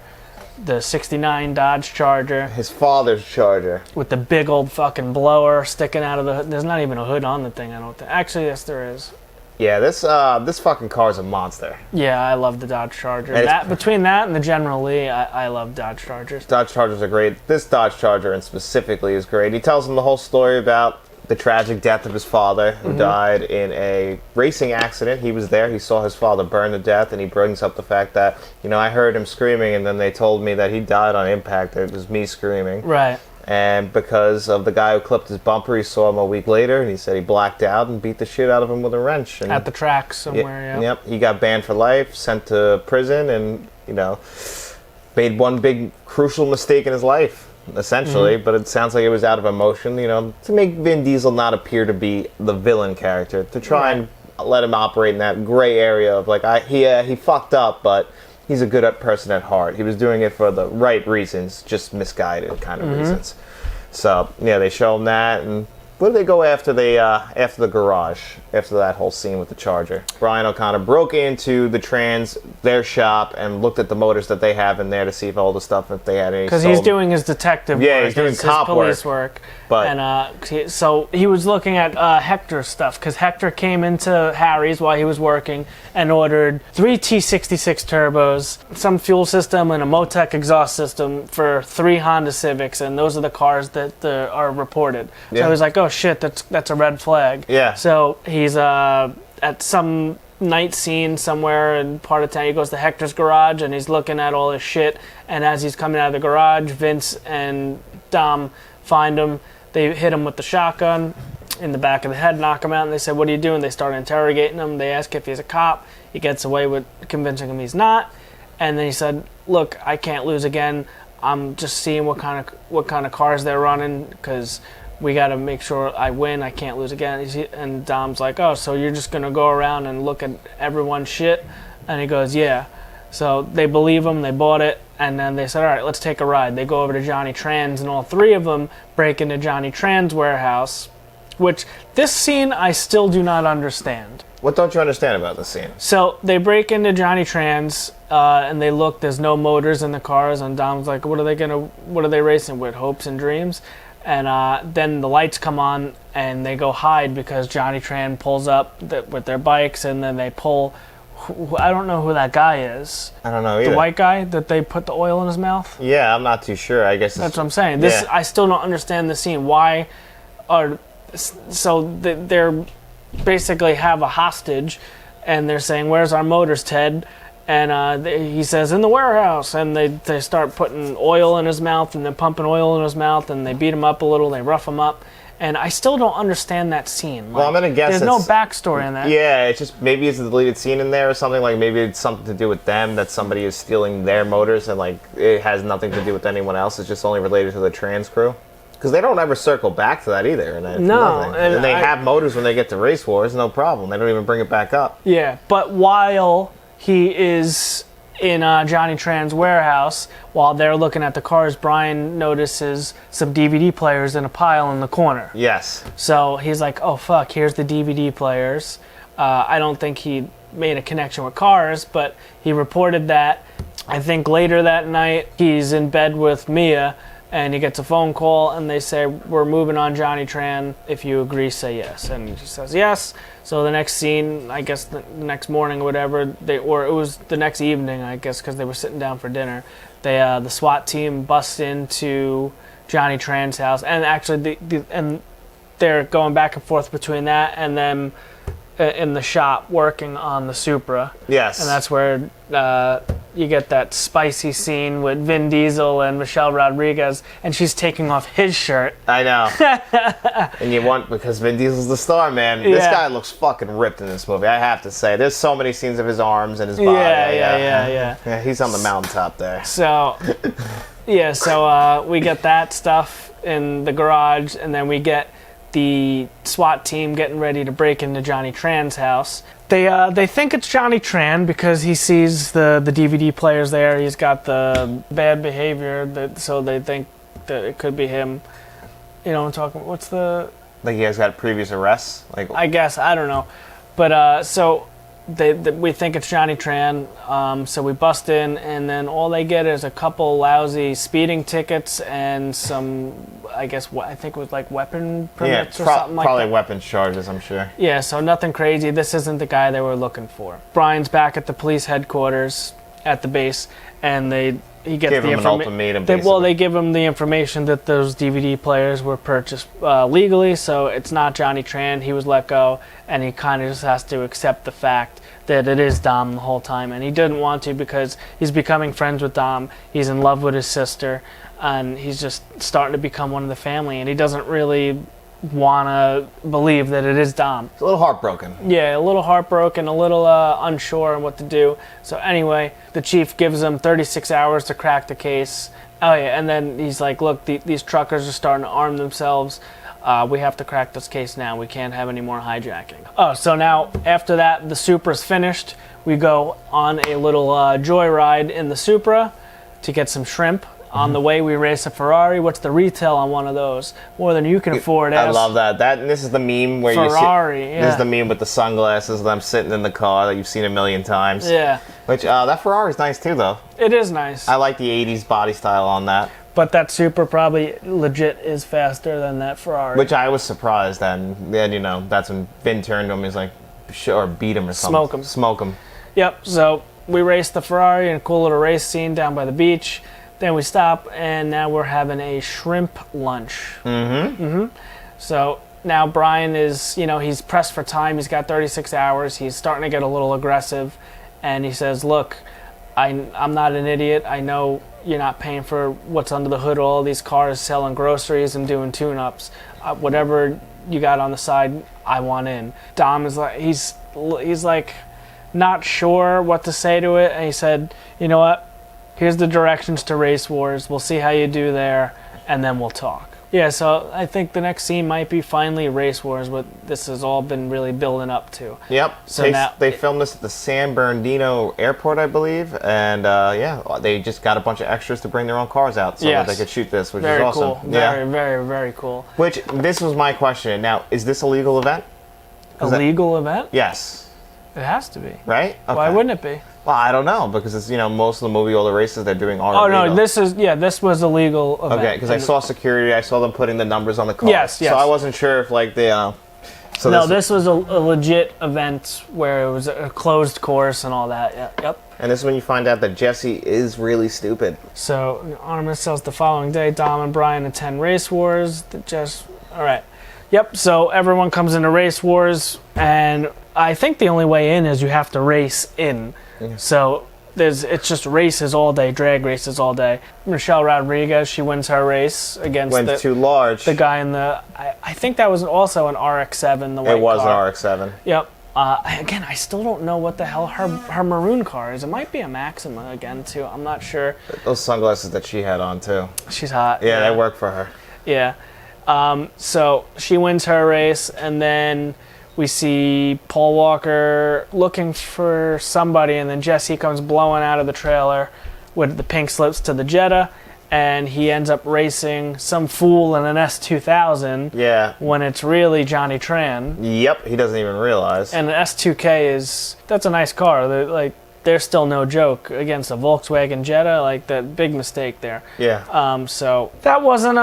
The 69 Dodge Charger His father's Charger. with the big old fucking blower sticking out of the hood. There's not even a hood on the thing, I don't think. Actually, yes, there is. Yeah, this fucking car is a monster. Yeah, I love the Dodge Charger. And Between that and the General Lee, I love Dodge Chargers. Dodge Chargers are great. This Dodge Charger, and specifically, is great. He tells him the whole story about the tragic death of his father, who died in a racing accident. He was there. He saw his father burn to death, and he brings up the fact that, I heard him screaming, and then they told me that he died on impact. It was me screaming. Right. And because of the guy who clipped his bumper, he saw him a week later, and he said he blacked out and beat the shit out of him with a wrench. And At the track somewhere, yeah. Yep. He got banned for life, sent to prison, and, made one big crucial mistake in his life, essentially. But it sounds like it was out of emotion, to make Vin Diesel not appear to be the villain character, to try and let him operate in that gray area of, like, he fucked up, but he's a good person at heart. He was doing it for the right reasons, just misguided kind of reasons. So, yeah, they show him that, and Where did they go after the garage? After that whole scene with the Charger, Brian O'Connor broke into their shop and looked at the motors that they have in there to see if all the stuff if they had any. Because he's doing his detective Yeah, work. he's doing his cop police work. But- And so he was looking at Hector's stuff because Hector came into Harry's while he was working and ordered 3 T66 turbos, some fuel system, and a Motec exhaust system for 3 Honda Civics, and those are the cars that are reported. Yeah. So he was like, "Oh shit, that's a red flag." Yeah. So he's at some night scene somewhere in part of town. He goes to Hector's garage and he's looking at all his shit. And as he's coming out of the garage, Vince and Dom find him. They hit him with the shotgun in the back of the head, knock him out, and they say, "What are you doing?" They start interrogating him. They ask if he's a cop. He gets away with convincing him he's not. And then he said, "Look, I can't lose again. I'm just seeing what kind of cars they're running because we got to make sure I win. I can't lose again." And Dom's like, "Oh, so you're just going to go around and look at everyone's shit?" And he goes, "Yeah." So they believe him. They bought it. And then they said, "All right, let's take a ride." They go over to Johnny Tran's, and all 3 of them break into Johnny Tran's warehouse, which this scene I still do not understand. What don't you understand about the scene? So they break into Johnny Tran's, and they look. There's no motors in the cars, and Dom's like, "What are they racing with? Hopes and dreams?" And then the lights come on, and they go hide because Johnny Tran pulls up with their bikes, and then they pull. I don't know who that guy is. I don't know either. The white guy that they put the oil in his mouth. Yeah, I'm not too sure. I guess That's what I'm saying. This I still don't understand the scene. Why are they're basically have a hostage, and they're saying, "Where's our motors, Ted?" And he says, "In the warehouse." And they start putting oil in his mouth, and then pumping oil in his mouth, and they beat him up a little. They rough him up. And I still don't understand that scene. Well, I'm gonna guess there's no backstory in that. Yeah, it's just maybe it's a deleted scene in there or something. Like maybe it's something to do with them that somebody is stealing their motors, and like it has nothing to do with anyone else. It's just only related to the trans crew. Because they don't ever circle back to that either. And No, and they have motors when they get to race wars, no problem. They don't even bring it back up. Yeah, but while he is in Johnny Tran's warehouse, while they're looking at the cars, Brian notices some DVD players in a pile in the corner. Yes. So he's like, "Oh fuck, here's the DVD players." I don't think he made a connection with cars, but he reported that. I think later that night, he's in bed with Mia, and he gets a phone call, and they say, "We're moving on Johnny Tran. If you agree, say yes." And he says yes. So the next scene, I guess the next morning or whatever, or it was the next evening, I guess, because they were sitting down for dinner. The SWAT team busts into Johnny Tran's house, and actually, and they're going back and forth between that and them in the shop working on the Supra. Yes. And that's where you get that spicy scene with Vin Diesel and Michelle Rodriguez, and she's taking off his shirt. I know. And you want, because Vin Diesel's the star, man. This guy looks fucking ripped in this movie, I have to say. There's so many scenes of his arms and his body. Yeah, he's on the mountaintop there. So, we get that stuff in the garage, and then we get the SWAT team getting ready to break into Johnny Tran's house. They think it's Johnny Tran because he sees the DVD players there. He's got the bad behavior, so they think that it could be him. You know what I'm talking about? What's the... Like he has got previous arrests? Like I guess, I don't know. But, so... we think it's Johnny Tran, so we bust in, and then all they get is a couple lousy speeding tickets and some, I think it was like weapon permits or something like that. Probably weapons charges, I'm sure. Yeah, so nothing crazy. This isn't the guy they were looking for. Brian's back at the police headquarters at the base, and he gets Give the him an ultimatum, they give him the information that those DVD players were purchased legally, so it's not Johnny Tran. He was let go, and he kind of just has to accept the fact that it is Dom the whole time, and he didn't want to because he's becoming friends with Dom. He's in love with his sister, and he's just starting to become one of the family, and he doesn't really want to believe that it is Dom. He's a little heartbroken. Yeah, a little heartbroken, a little unsure on what to do. So anyway, the chief gives him 36 hours to crack the case. Oh yeah, and then he's like, "Look, these truckers are starting to arm themselves. We have to crack this case now. We can't have any more hijacking." Oh, so now after that, the Supra's finished. We go on a little joyride in the Supra to get some shrimp On the way, we race a Ferrari. What's the retail on one of those? More than you can afford. I love that. This is the meme where Ferrari, you see. yeah. This is the meme with the sunglasses. Them sitting in the car that you've seen a million times. Yeah. Which that Ferrari's nice too, though. It is nice. I like the '80s body style on that. But that Supra probably legit is faster than that Ferrari. Which I was surprised. And then that's when Vin turned to him. He's like, or beat him or something. Smoke him. Smoke him. Yep. So we raced the Ferrari in a cool little race scene down by the beach. Then we stop, and now we're having a shrimp lunch. So now Brian is, he's pressed for time. He's got 36 hours. He's starting to get a little aggressive. And he says, look, I'm not an idiot. I know you're not paying for what's under the hood of all these cars, selling groceries and doing tune-ups. Whatever you got on the side, I want in. Dom is like, he's like not sure what to say to it. And he said, you know what? Here's the directions to Race Wars. We'll see how you do there, and then we'll talk. Yeah, so I think the next scene might be finally Race Wars, what this has all been really building up to. Yep. So they filmed this at the San Bernardino airport, I believe, and they just got a bunch of extras to bring their own cars out so that they could shoot this, which is awesome. Cool. Very, very, very cool. Which, this was my question. Now, is this a legal event? A legal event? Yes. It has to be. Right? Okay. Why wouldn't it be? Well, I don't know, because it's, most of the movie, all the races they're doing are illegal. No, this was a legal event. Okay, because I saw security, I saw them putting the numbers on the cars. Yes. So I wasn't sure if, this was a legit event where it was a closed course and all that. Yep. And this is when you find out that Jesse is really stupid. So, Artemis says the following day, Dom and Brian attend Race Wars. All right. Yep, so everyone comes into Race Wars, and I think the only way in is you have to race in. Yeah. So it's just races all day, drag races all day. Michelle Rodriguez, she wins her race against too large. The guy in the, I think that was also an RX-7, the white car. It was an RX-7. Yep. Again, I still don't know what the hell her maroon car is. It might be a Maxima again, too. I'm not sure. Those sunglasses that she had on, too. She's hot. Yeah, they work for her. Yeah. So she wins her race, and then we see Paul Walker looking for somebody, and then Jesse comes blowing out of the trailer with the pink slips to the Jetta, and he ends up racing some fool in an S2000. Yeah. When it's really Johnny Tran. Yep, he doesn't even realize. And an S2K that's a nice car. They're still no joke against a Volkswagen Jetta. Like, that big mistake there. Yeah. So that wasn't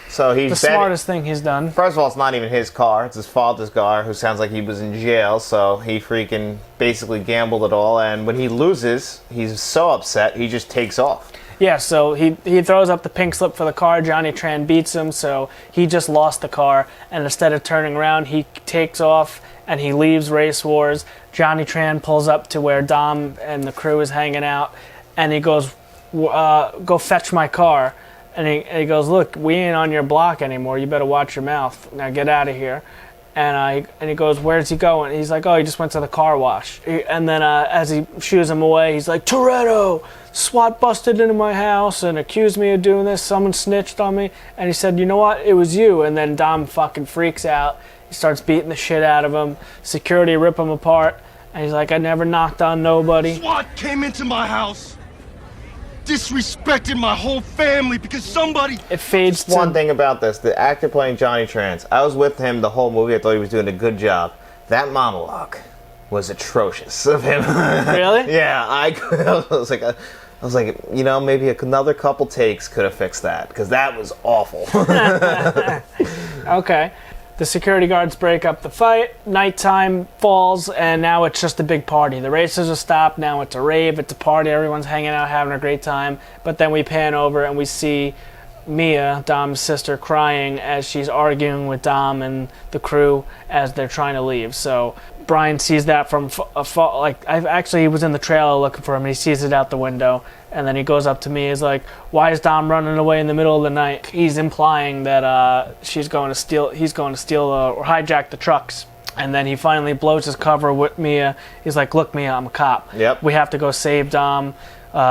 So he's the smartest thing he's done. First of all, it's not even his car. It's his father's car, who sounds like he was in jail. So he freaking basically gambled it all. And when he loses, he's so upset, he just takes off. Yeah, so he throws up the pink slip for the car. Johnny Tran beats him, so he just lost the car. And instead of turning around, he takes off and he leaves Race Wars. Johnny Tran pulls up to where Dom and the crew is hanging out. And he goes, go fetch my car. And he goes, look, we ain't on your block anymore. You better watch your mouth. Now get out of here. And he goes, where's he going? He's like, oh, he just went to the car wash. And then as he shoos him away, he's like, Toretto, SWAT busted into my house and accused me of doing this. Someone snitched on me. And he said, you know what? It was you. And then Dom fucking freaks out. He starts beating the shit out of him. Security rip him apart. And he's like, I never knocked on nobody. SWAT came into my house, disrespected my whole family because somebody... It fades to... One thing about this, the actor playing Johnny Trans, I was with him the whole movie. I thought he was doing a good job. That monologue was atrocious of him. Really? Yeah, I was like, maybe another couple takes could have fixed that, because that was awful. Okay. The security guards break up the fight. Nighttime falls, and now it's just a big party. The racers are stopped. Now it's a rave. It's a party. Everyone's hanging out, having a great time. But then we pan over, and we see Mia, Dom's sister, crying as she's arguing with Dom and the crew as they're trying to leave. So Brian sees that from afar. He was in the trailer looking for him, and he sees it out the window. And then he goes up to me. He's like, why is Dom running away in the middle of the night? He's implying that he's going to steal or hijack the trucks. And then he finally blows his cover with Mia. He's like, look, Mia, I'm a cop. Yep. We have to go save Dom.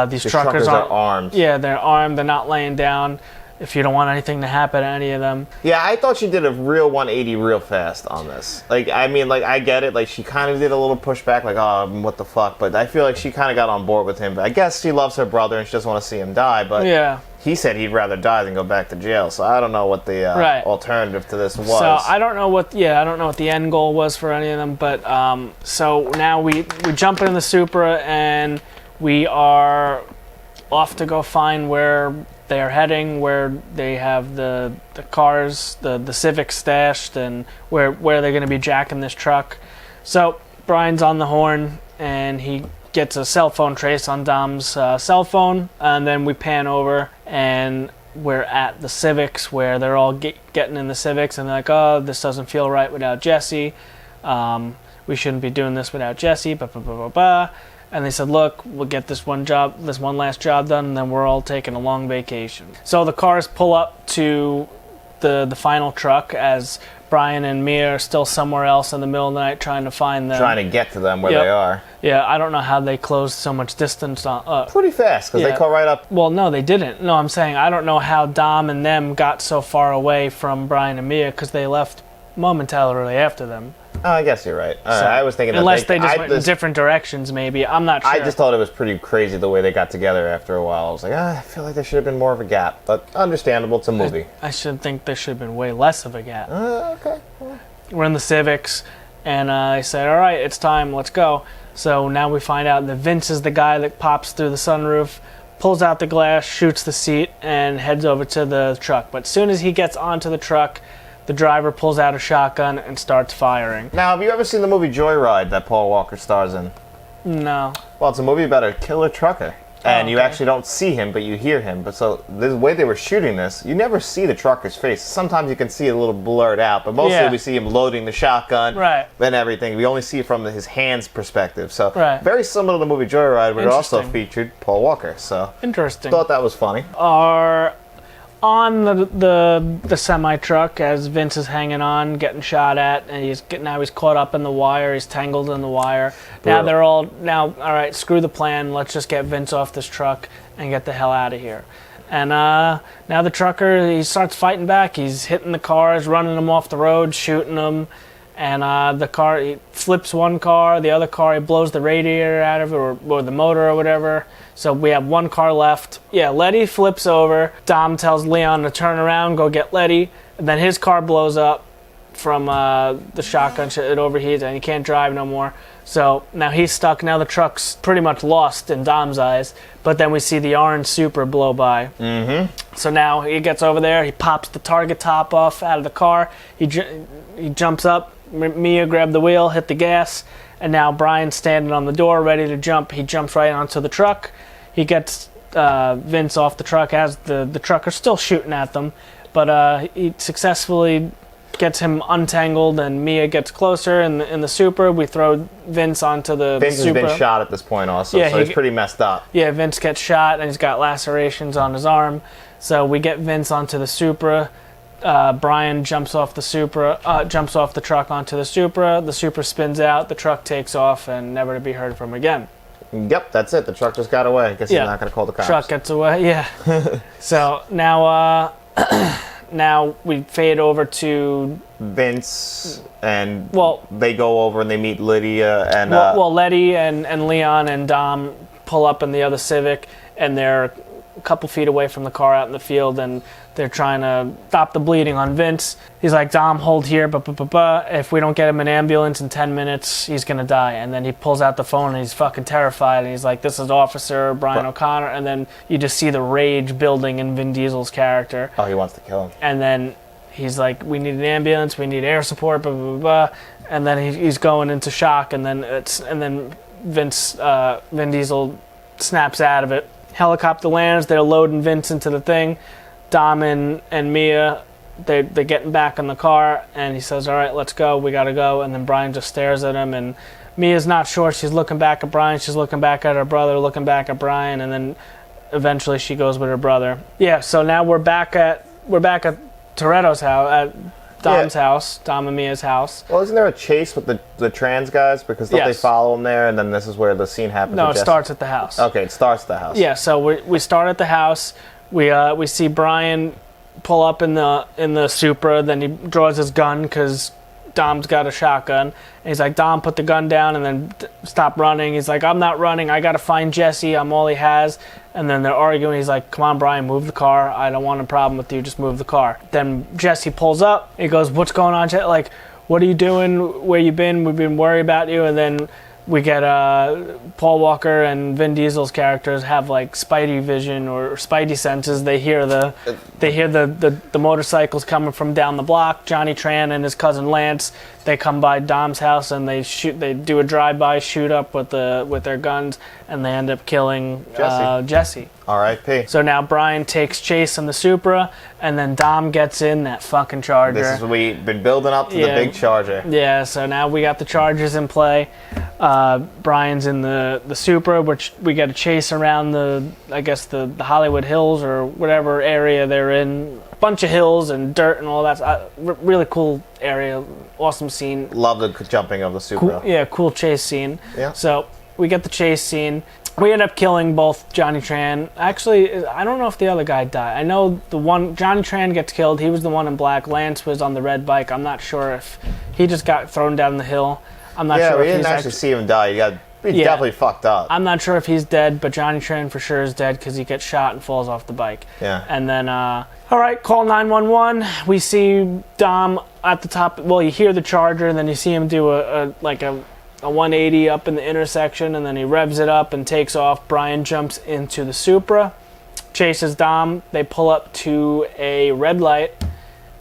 These truckers are armed. Yeah, they're armed. They're not laying down. if you don't want anything to happen to any of them. Yeah, I thought she did a real 180 real fast on this. Like, I mean, like, I get it. Like, she kind of did a little pushback, like, oh, what the fuck? But I feel like she kind of got on board with him. But I guess she loves her brother and she doesn't want to see him die. But Yeah. he said he'd rather die than go back to jail. So I don't know what the Right. alternative to this was. So I don't know what the end goal was for any of them. But so now we jump into the Supra and we are off to go find where they are heading, where they have the cars, the Civic stashed, and where they're going to be jacking this truck. So Brian's on the horn, and he gets a cell phone trace on Dom's cell phone, and then we pan over, and we're at the Civics, where they're all getting in the Civics, and they're like, oh, this doesn't feel right without Jesse. We shouldn't be doing this without Jesse, blah, blah, blah, blah, blah. And they said, look, we'll get this one last job done, and then we're all taking a long vacation. So the cars pull up to the final truck as Brian and Mia are still somewhere else in the middle of the night trying to find them. Trying to get to them where Yep. they are. Yeah, I don't know how they closed so much distance. Pretty fast, because Yeah. they call right up. Well, no, they didn't. No, I'm saying I don't know how Dom and them got so far away from Brian and Mia, because they left momentarily after them. Oh, I guess you're right. So, I was thinking unless that they just went in different directions, maybe. I'm not sure. I just thought it was pretty crazy the way they got together after a while. I was like, I feel like there should have been more of a gap. But understandable, it's a movie. I should think there should have been way less of a gap. Okay. We're in the Civics, and I said, all right, it's time, let's go. So now we find out that Vince is the guy that pops through the sunroof, pulls out the glass, shoots the seat, and heads over to the truck. But as soon as he gets onto the truck, the driver pulls out a shotgun and starts firing. Now, have you ever seen the movie Joyride that Paul Walker stars in? No. Well, it's a movie about a killer trucker. And you okay. actually don't see him, but you hear him. But so the way they were shooting this, you never see the trucker's face. Sometimes you can see it a little blurred out, but mostly Yeah. we see him loading the shotgun Right. and everything. We only see it from his hands perspective. So Right. very similar to the movie Joyride, but it also Interesting. featured Paul Walker. So Interesting. thought that was funny. Are on the semi truck as Vince is hanging on, getting shot at, and he's caught up in the wire. He's tangled in the wire. Now they're all all right. Screw the plan. Let's just get Vince off this truck and get the hell out of here. And now the trucker, he starts fighting back. He's hitting the cars, running them off the road, shooting them. And the car, he flips one car, the other car, he blows the radiator out of it, or the motor or whatever. So we have one car left. Yeah, Letty flips over. Dom tells Leon to turn around, go get Letty. And then his car blows up from the shotgun. It overheats and he can't drive no more. So now he's stuck. Now the truck's pretty much lost in Dom's eyes. But then we see the orange Supra blow by. Mm-hmm. So now he gets over there. He pops the target top off out of the car. He jumps up. Mia grabbed the wheel, hit the gas, and now Brian's standing on the door ready to jump. He jumps right onto the truck. He gets Vince off the truck as the trucker's still shooting at them, but he successfully gets him untangled, and Mia gets closer in the Supra. We throw Vince onto the Vince has Supra. been shot at this point also, Yeah, so he's pretty messed up. Yeah, Vince gets shot, and he's got lacerations on his arm. So we get Vince onto the Supra. Brian jumps off the truck onto the Supra. The Supra spins out. The truck takes off and never to be heard from again. Yep, that's it. The truck just got away. I guess he's not going to call the cops. Truck gets away. Yeah. So now, now we fade over to Vince, and well, they go over and they meet Lydia and well, Letty and Leon and Dom pull up in the other Civic, and they're a couple feet away from the car out in the field, and they're trying to stop the bleeding on Vince. He's like, Dom, hold here, if we don't get him an ambulance in 10 minutes, he's gonna die. And then he pulls out the phone and he's fucking terrified, and he's like, this is Officer Brian O'Connor. And then you just see the rage building in Vin Diesel's character. Oh, he wants to kill him. And then he's like, we need an ambulance, we need air support, blah, blah, blah, blah. And then he's going into shock, and then Vin Diesel snaps out of it. Helicopter lands, they're loading Vince into the thing. Dom and Mia, they're getting back in the car, and he says, all right, let's go, we gotta go. And then Brian just stares at him, and Mia's not sure. She's looking back at Brian, she's looking back at her brother, looking back at Brian, and then eventually she goes with her brother. Yeah, so now we're back at Toretto's house, at Dom's house, Dom and Mia's house. Well, isn't there a chase with the trans guys? Because don't they follow him there, and then this is where the scene happens? No, it starts at the house. Okay, it starts at the house. Yeah, so we start at the house. We see Brian pull up in the Supra. Then he draws his gun because Dom's got a shotgun. And he's like, Dom, put the gun down and then stop running. He's like, I'm not running. I got to find Jesse. I'm all he has. And then they're arguing. He's like, come on, Brian, move the car. I don't want a problem with you. Just move the car. Then Jesse pulls up. He goes, what's going on, Jesse? Like, what are you doing? Where you been? We've been worried about you. And then we get Paul Walker and Vin Diesel's characters have like Spidey vision or Spidey senses. They hear the motorcycles coming from down the block. Johnny Tran and his cousin Lance, they come by Dom's house and they do a drive-by, shoot up with their guns, and they end up killing Jesse. R.I.P. So now Brian takes chase in the Supra, and then Dom gets in that fucking Charger. This is what we've been building up to the big Charger. Yeah, so now we got the Chargers in play. Brian's in the Supra, which we get a chase around the Hollywood Hills or whatever area they're in. A bunch of hills and dirt and all that. Really cool area, awesome scene. Love the jumping of the Supra. Cool chase scene. Yeah. So we get the chase scene. We end up killing both Johnny Tran. Actually, I don't know if the other guy died. I know the one, Johnny Tran gets killed. He was the one in black. Lance was on the red bike. I'm not sure if he just got thrown down the hill. I'm not sure if we didn't actually see him die. He definitely fucked up. I'm not sure if he's dead, but Johnny Tran for sure is dead because he gets shot and falls off the bike. Yeah. And then, all right, call 911. We see Dom at the top. Well, you hear the Charger, and then you see him do a 180 up in the intersection, and then he revs it up and takes off. Brian jumps into the Supra, chases Dom. They pull up to a red light,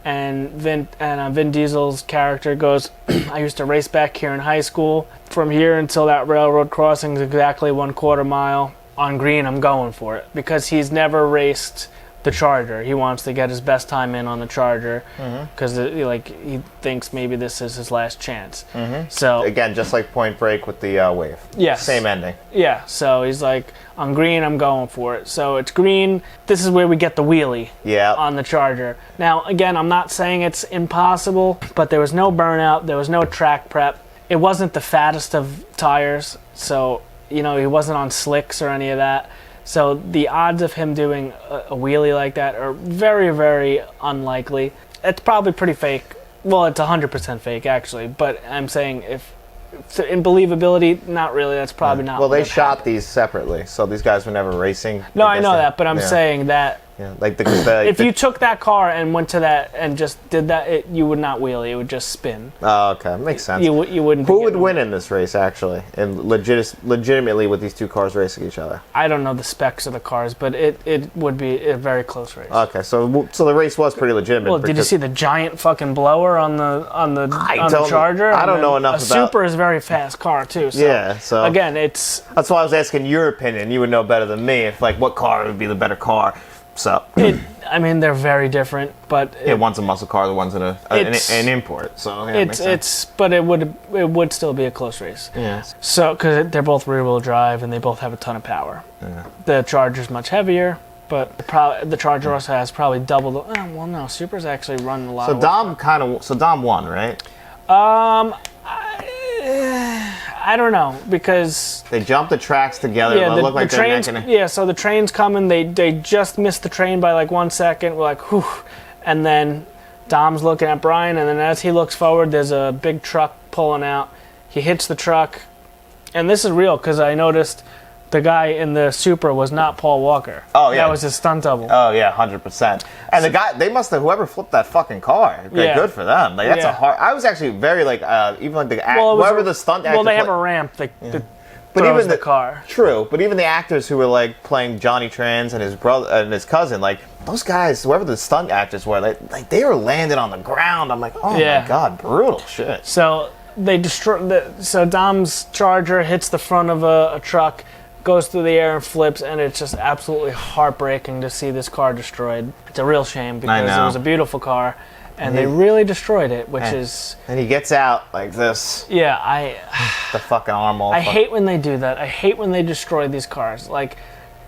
and Vin Diesel's character goes, I used to race back here in high school. From here until that railroad crossing is exactly 1/4 mile. On green, I'm going for it. Because he's never raced the Charger. He wants to get his best time in on the Charger because he thinks maybe this is his last chance. So again, just like Point Break with the wave. Yes. Same ending. Yeah. So he's like, on green, I'm going for it. So it's green. This is where we get the wheelie. Yeah. On the Charger. Now, again, I'm not saying it's impossible, but there was no burnout. There was no track prep. It wasn't the fattest of tires, so he wasn't on slicks or any of that. So the odds of him doing a wheelie like that are very, very unlikely. It's probably pretty fake. Well, it's 100% fake, actually. But I'm saying in believability, not really. That's probably not. Well, they shot these separately, so these guys were never racing. No, I know that, but I'm saying that if you took that car and went to that and just did that, you would not wheelie. It would just spin. Oh, okay, makes sense. You wouldn't. Who would win in this race, actually, and legitimately with these two cars racing each other? I don't know the specs of the cars, but it would be a very close race. Okay, so the race was pretty legitimate. Well, did you see the giant fucking blower on the Charger? I don't know enough about. A Supra is a very fast car too. So yeah. So again, that's why I was asking your opinion. You would know better than me if what car would be the better car. So they're very different, but one's a muscle car, the one's an import. So but it would still be a close race. Yeah. So because they're both rear-wheel drive and they both have a ton of power. Yeah. The Charger's much heavier, but the Charger also has probably double the. Oh, well, no, Supra's actually run a lot. So Dom won, right? I don't know because they jumped the tracks together. Yeah, look like they're neck and neck. Yeah, so the train's coming. They just missed the train by like 1 second. We're like, whew. And then Dom's looking at Brian, and then as he looks forward, there's a big truck pulling out. He hits the truck, and this is real because I noticed the guy in the Supra was not Paul Walker. Oh, yeah. That was his stunt double. Oh, yeah, 100%. And the guy, they must have, whoever flipped that fucking car. Yeah. Good for them. That's a hard, I was actually very, even the whoever the stunt actor. Well, they have a ramp that throws the car. True, but even the actors who were, playing Johnny Trans and his brother and his cousin, those guys, whoever the stunt actors were, they were landing on the ground. I'm like, oh, my God, brutal shit. So they so Dom's Charger hits the front of a truck, goes through the air and flips, and it's just absolutely heartbreaking to see this car destroyed. It's a real shame because it was a beautiful car, and they really destroyed it, which is... And he gets out like this. Yeah, the fucking arm all... I hate when they do that. I hate when they destroy these cars.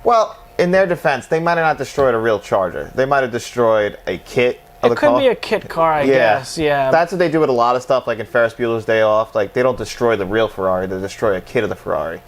Well, in their defense, they might have not destroyed a real Charger. They might have destroyed a kit of the car. It could be a kit car, I guess, yeah. That's what they do with a lot of stuff, like in Ferris Bueller's Day Off. They don't destroy the real Ferrari, they destroy a kit of the Ferrari.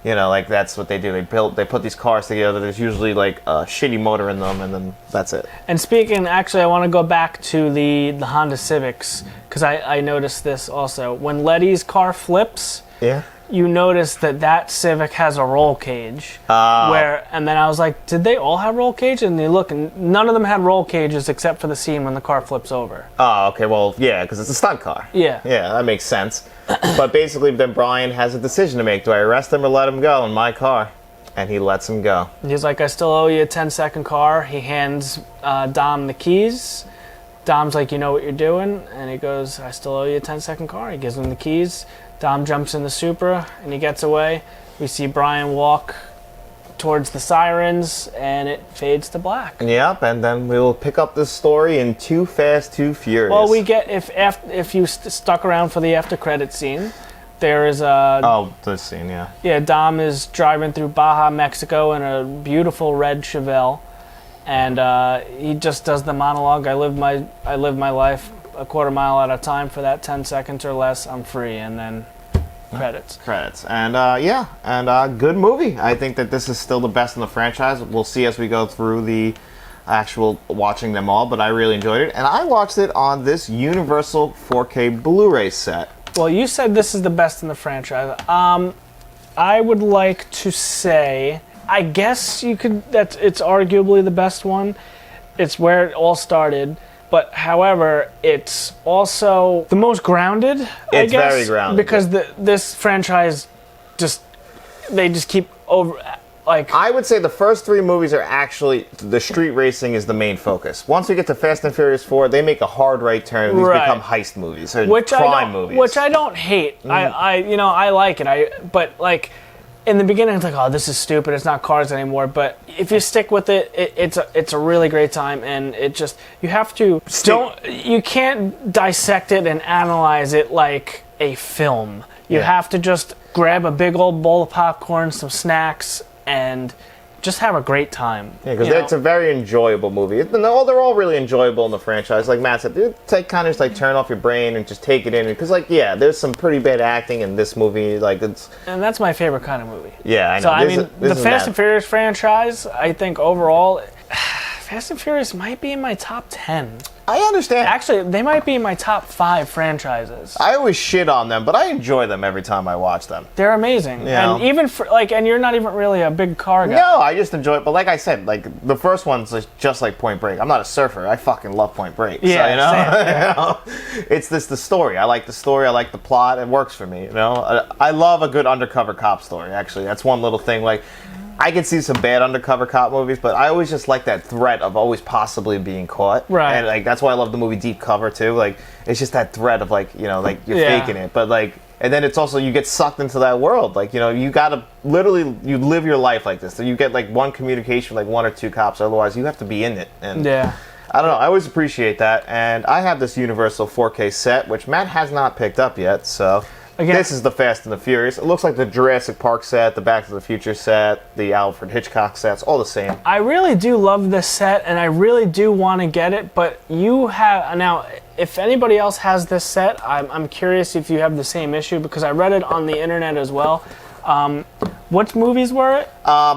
You know, like that's what they do. They put these cars together. There's usually like a shitty motor in them, and then that's it. And speaking, actually, I want to go back to the Honda Civics because I noticed this also. When Letty's car flips, Yeah. you notice that Civic has a roll cage. And then I was like, did they all have roll cage? And you look, and none of them had roll cages except for the scene when the car flips over. Oh, okay. Well, yeah, because it's a stunt car. Yeah. Yeah, that makes sense. But basically, then Brian has a decision to make. Do I arrest him or let him go in my car? And he lets him go. He's like, I still owe you a 10-second car. He hands Dom the keys. Dom's like, you know what you're doing? And he goes, I still owe you a 10-second car. He gives him the keys. Dom jumps in the Supra, and he gets away. We see Brian walk towards the sirens, and it fades to black. Yep, and then we'll pick up this story in Too Fast, Too Furious. Well, we get, if you stuck around for the after-credit scene, there is a... Oh, this scene, yeah. Yeah, Dom is driving through Baja, Mexico in a beautiful red Chevelle, and he just does the monologue, I live my life a quarter mile at a time for that 10 seconds or less, I'm free, and then credits. And good movie. I think that this is still the best in the franchise. We'll see as we go through the actual watching them all, but I really enjoyed it, and I watched it on this Universal 4K Blu-ray set. Well, you said this is the best in the franchise. I would like to say, I guess you could, that it's arguably the best one. It's where it all started. But however, it's also the most grounded, I guess. It's very grounded. Because this franchise they just keep over, like... I would say the first three movies are actually, the street racing is the main focus. Once we get to Fast and Furious 4, they make a hard right turn. These become heist movies, or crime movies. Which I don't hate. I like it. But like... In the beginning, it's like, oh, this is stupid. It's not cars anymore. But if you stick with it, it's a really great time, and it just you have to you can't dissect it and analyze it like a film. You have to just grab a big old bowl of popcorn, some snacks, and just have a great time. Yeah, because it's a very enjoyable movie. They're all really enjoyable in the franchise. Like Matt said, kind of just like turn off your brain and just take it in. Because there's some pretty bad acting in this movie. And that's my favorite kind of movie. Yeah, I know. So I mean, the Fast and Furious franchise, I think overall, Fast and Furious might be in my top 10. I understand. Actually, they might be in my top 5 franchises. I always shit on them, but I enjoy them every time I watch them. They're amazing. Yeah. And even for and you're not even really a big car guy. No, I just enjoy it. But like I said, like the first one's just like Point Break. I'm not a surfer. I fucking love Point Break. Yeah, so, it's the story. I like the story. I like the plot. It works for me. I love a good undercover cop story. Actually, that's one little thing. Like, I can see some bad undercover cop movies, but I always just like that threat of always possibly being caught. Right. And like that's why I love the movie Deep Cover too. Like it's just that threat of like you're faking it, but like, and then it's also you get sucked into that world. Like you gotta literally you live your life like this. So you get like one communication, like 1 or 2 cops. Otherwise, you have to be in it. And I don't know. I always appreciate that, and I have this Universal 4K set, which Matt has not picked up yet. So. Again, this is the Fast and the Furious. It looks like the Jurassic Park set, the Back to the Future set, the Alfred Hitchcock sets, all the same. I really do love this set, and I really do want to get it, but you have... Now, if anybody else has this set, I'm curious if you have the same issue, because I read it on the internet as well. What movies were it?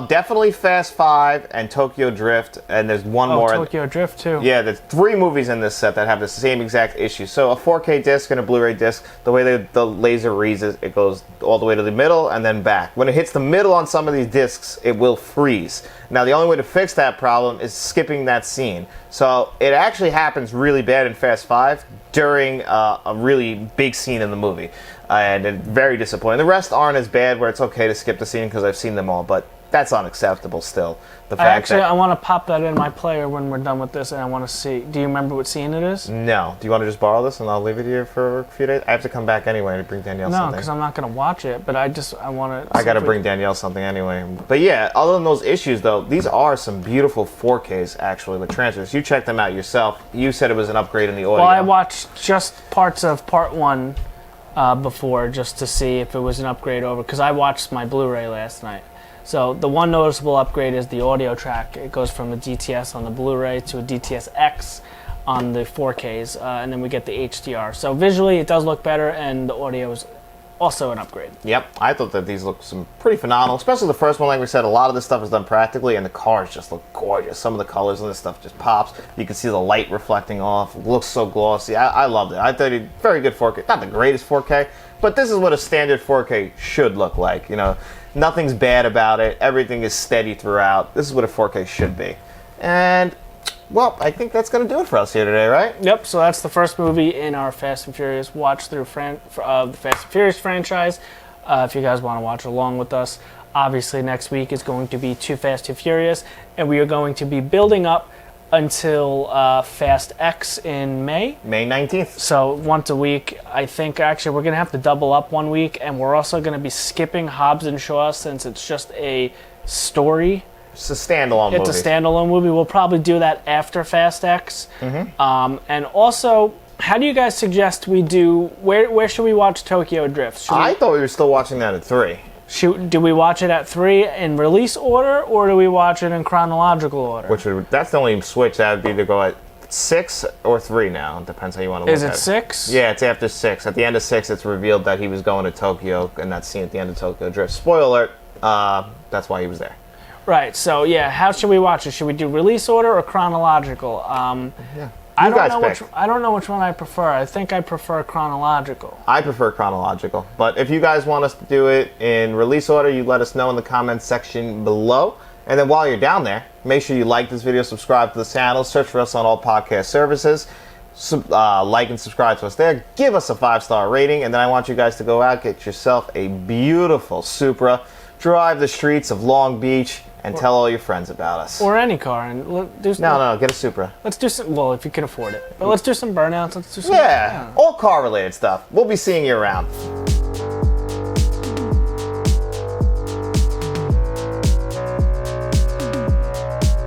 Definitely Fast 5 and Tokyo Drift, and there's one more. Tokyo Drift too. Yeah, there's 3 movies in this set that have the same exact issue. So a 4K disc and a Blu-ray disc, the way the laser reads it goes all the way to the middle and then back. When it hits the middle on some of these discs, it will freeze. Now the only way to fix that problem is skipping that scene. So it actually happens really bad in Fast 5 during a really big scene in the movie. And very disappointing. The rest aren't as bad where it's okay to skip the scene because I've seen them all, but that's unacceptable still. I want to pop that in my player when we're done with this, and I want to see. Do you remember what scene it is? No. Do you want to just borrow this and I'll leave it here for a few days? I have to come back anyway to bring Danielle something. No, because I'm not going to watch it, but I want to... I got to bring Danielle something anyway. But yeah, other than those issues though, these are some beautiful 4Ks actually, the transfers. You checked them out yourself. You said it was an upgrade in the audio. Well, I watched just parts of part 1 before just to see if it was an upgrade over, because I watched my Blu-ray last night. So the one noticeable upgrade is the audio track. It goes from the DTS on the Blu-ray to a DTS-X on the 4Ks, and then we get the HDR. So visually it does look better, and the audio is also an upgrade. Yep, I thought that these looked some pretty phenomenal, especially the first one. Like we said, a lot of this stuff is done practically, and the cars just look gorgeous. Some of the colors on this stuff just pops. You can see the light reflecting off. It looks so glossy. I loved it. I thought it very good 4K. Not the greatest 4K, but this is what a standard 4K should look like. You know, nothing's bad about it. Everything is steady throughout. This is what a 4K should be. And well, I think that's going to do it for us here today, right? Yep, so that's the first movie in our Fast and Furious watch-through of the Fast and Furious franchise. If you guys want to watch along with us, obviously next week is going to be Too Fast, Too Furious, and we are going to be building up until Fast X in May. May 19th. So once a week. I think actually we're going to have to double up one week, and we're also going to be skipping Hobbs and Shaw since it's just a story. It's a standalone movie. It's a standalone movie. We'll probably do that after Fast X. And also, how do you guys suggest we do? Where should we watch Tokyo Drift? I thought we were still watching that at 3. Do we watch it at 3 in release order, or do we watch it in chronological order? That's the only switch that would be to go at 6 or 3 now. It depends how you want to look at it. Is it 6? Yeah, it's after 6. At the end of 6, it's revealed that he was going to Tokyo, and that scene at the end of Tokyo Drift. Spoiler alert, that's why he was there. Right, so yeah, how should we watch it? Should we do release order or chronological? Yeah. I don't know which one I prefer. I think I prefer chronological. I prefer chronological. But if you guys want us to do it in release order, you let us know in the comments section below. And then while you're down there, make sure you like this video, subscribe to the channel, search for us on all podcast services. Like and subscribe to us there. Give us a 5-star rating. And then I want you guys to go out, get yourself a beautiful Supra, drive the streets of Long Beach, and tell all your friends about us. Or any car. And do some, No, get a Supra. Let's do some, well, if you can afford it. But let's do some burnouts. Let's do some, Yeah, all car-related stuff. We'll be seeing you around.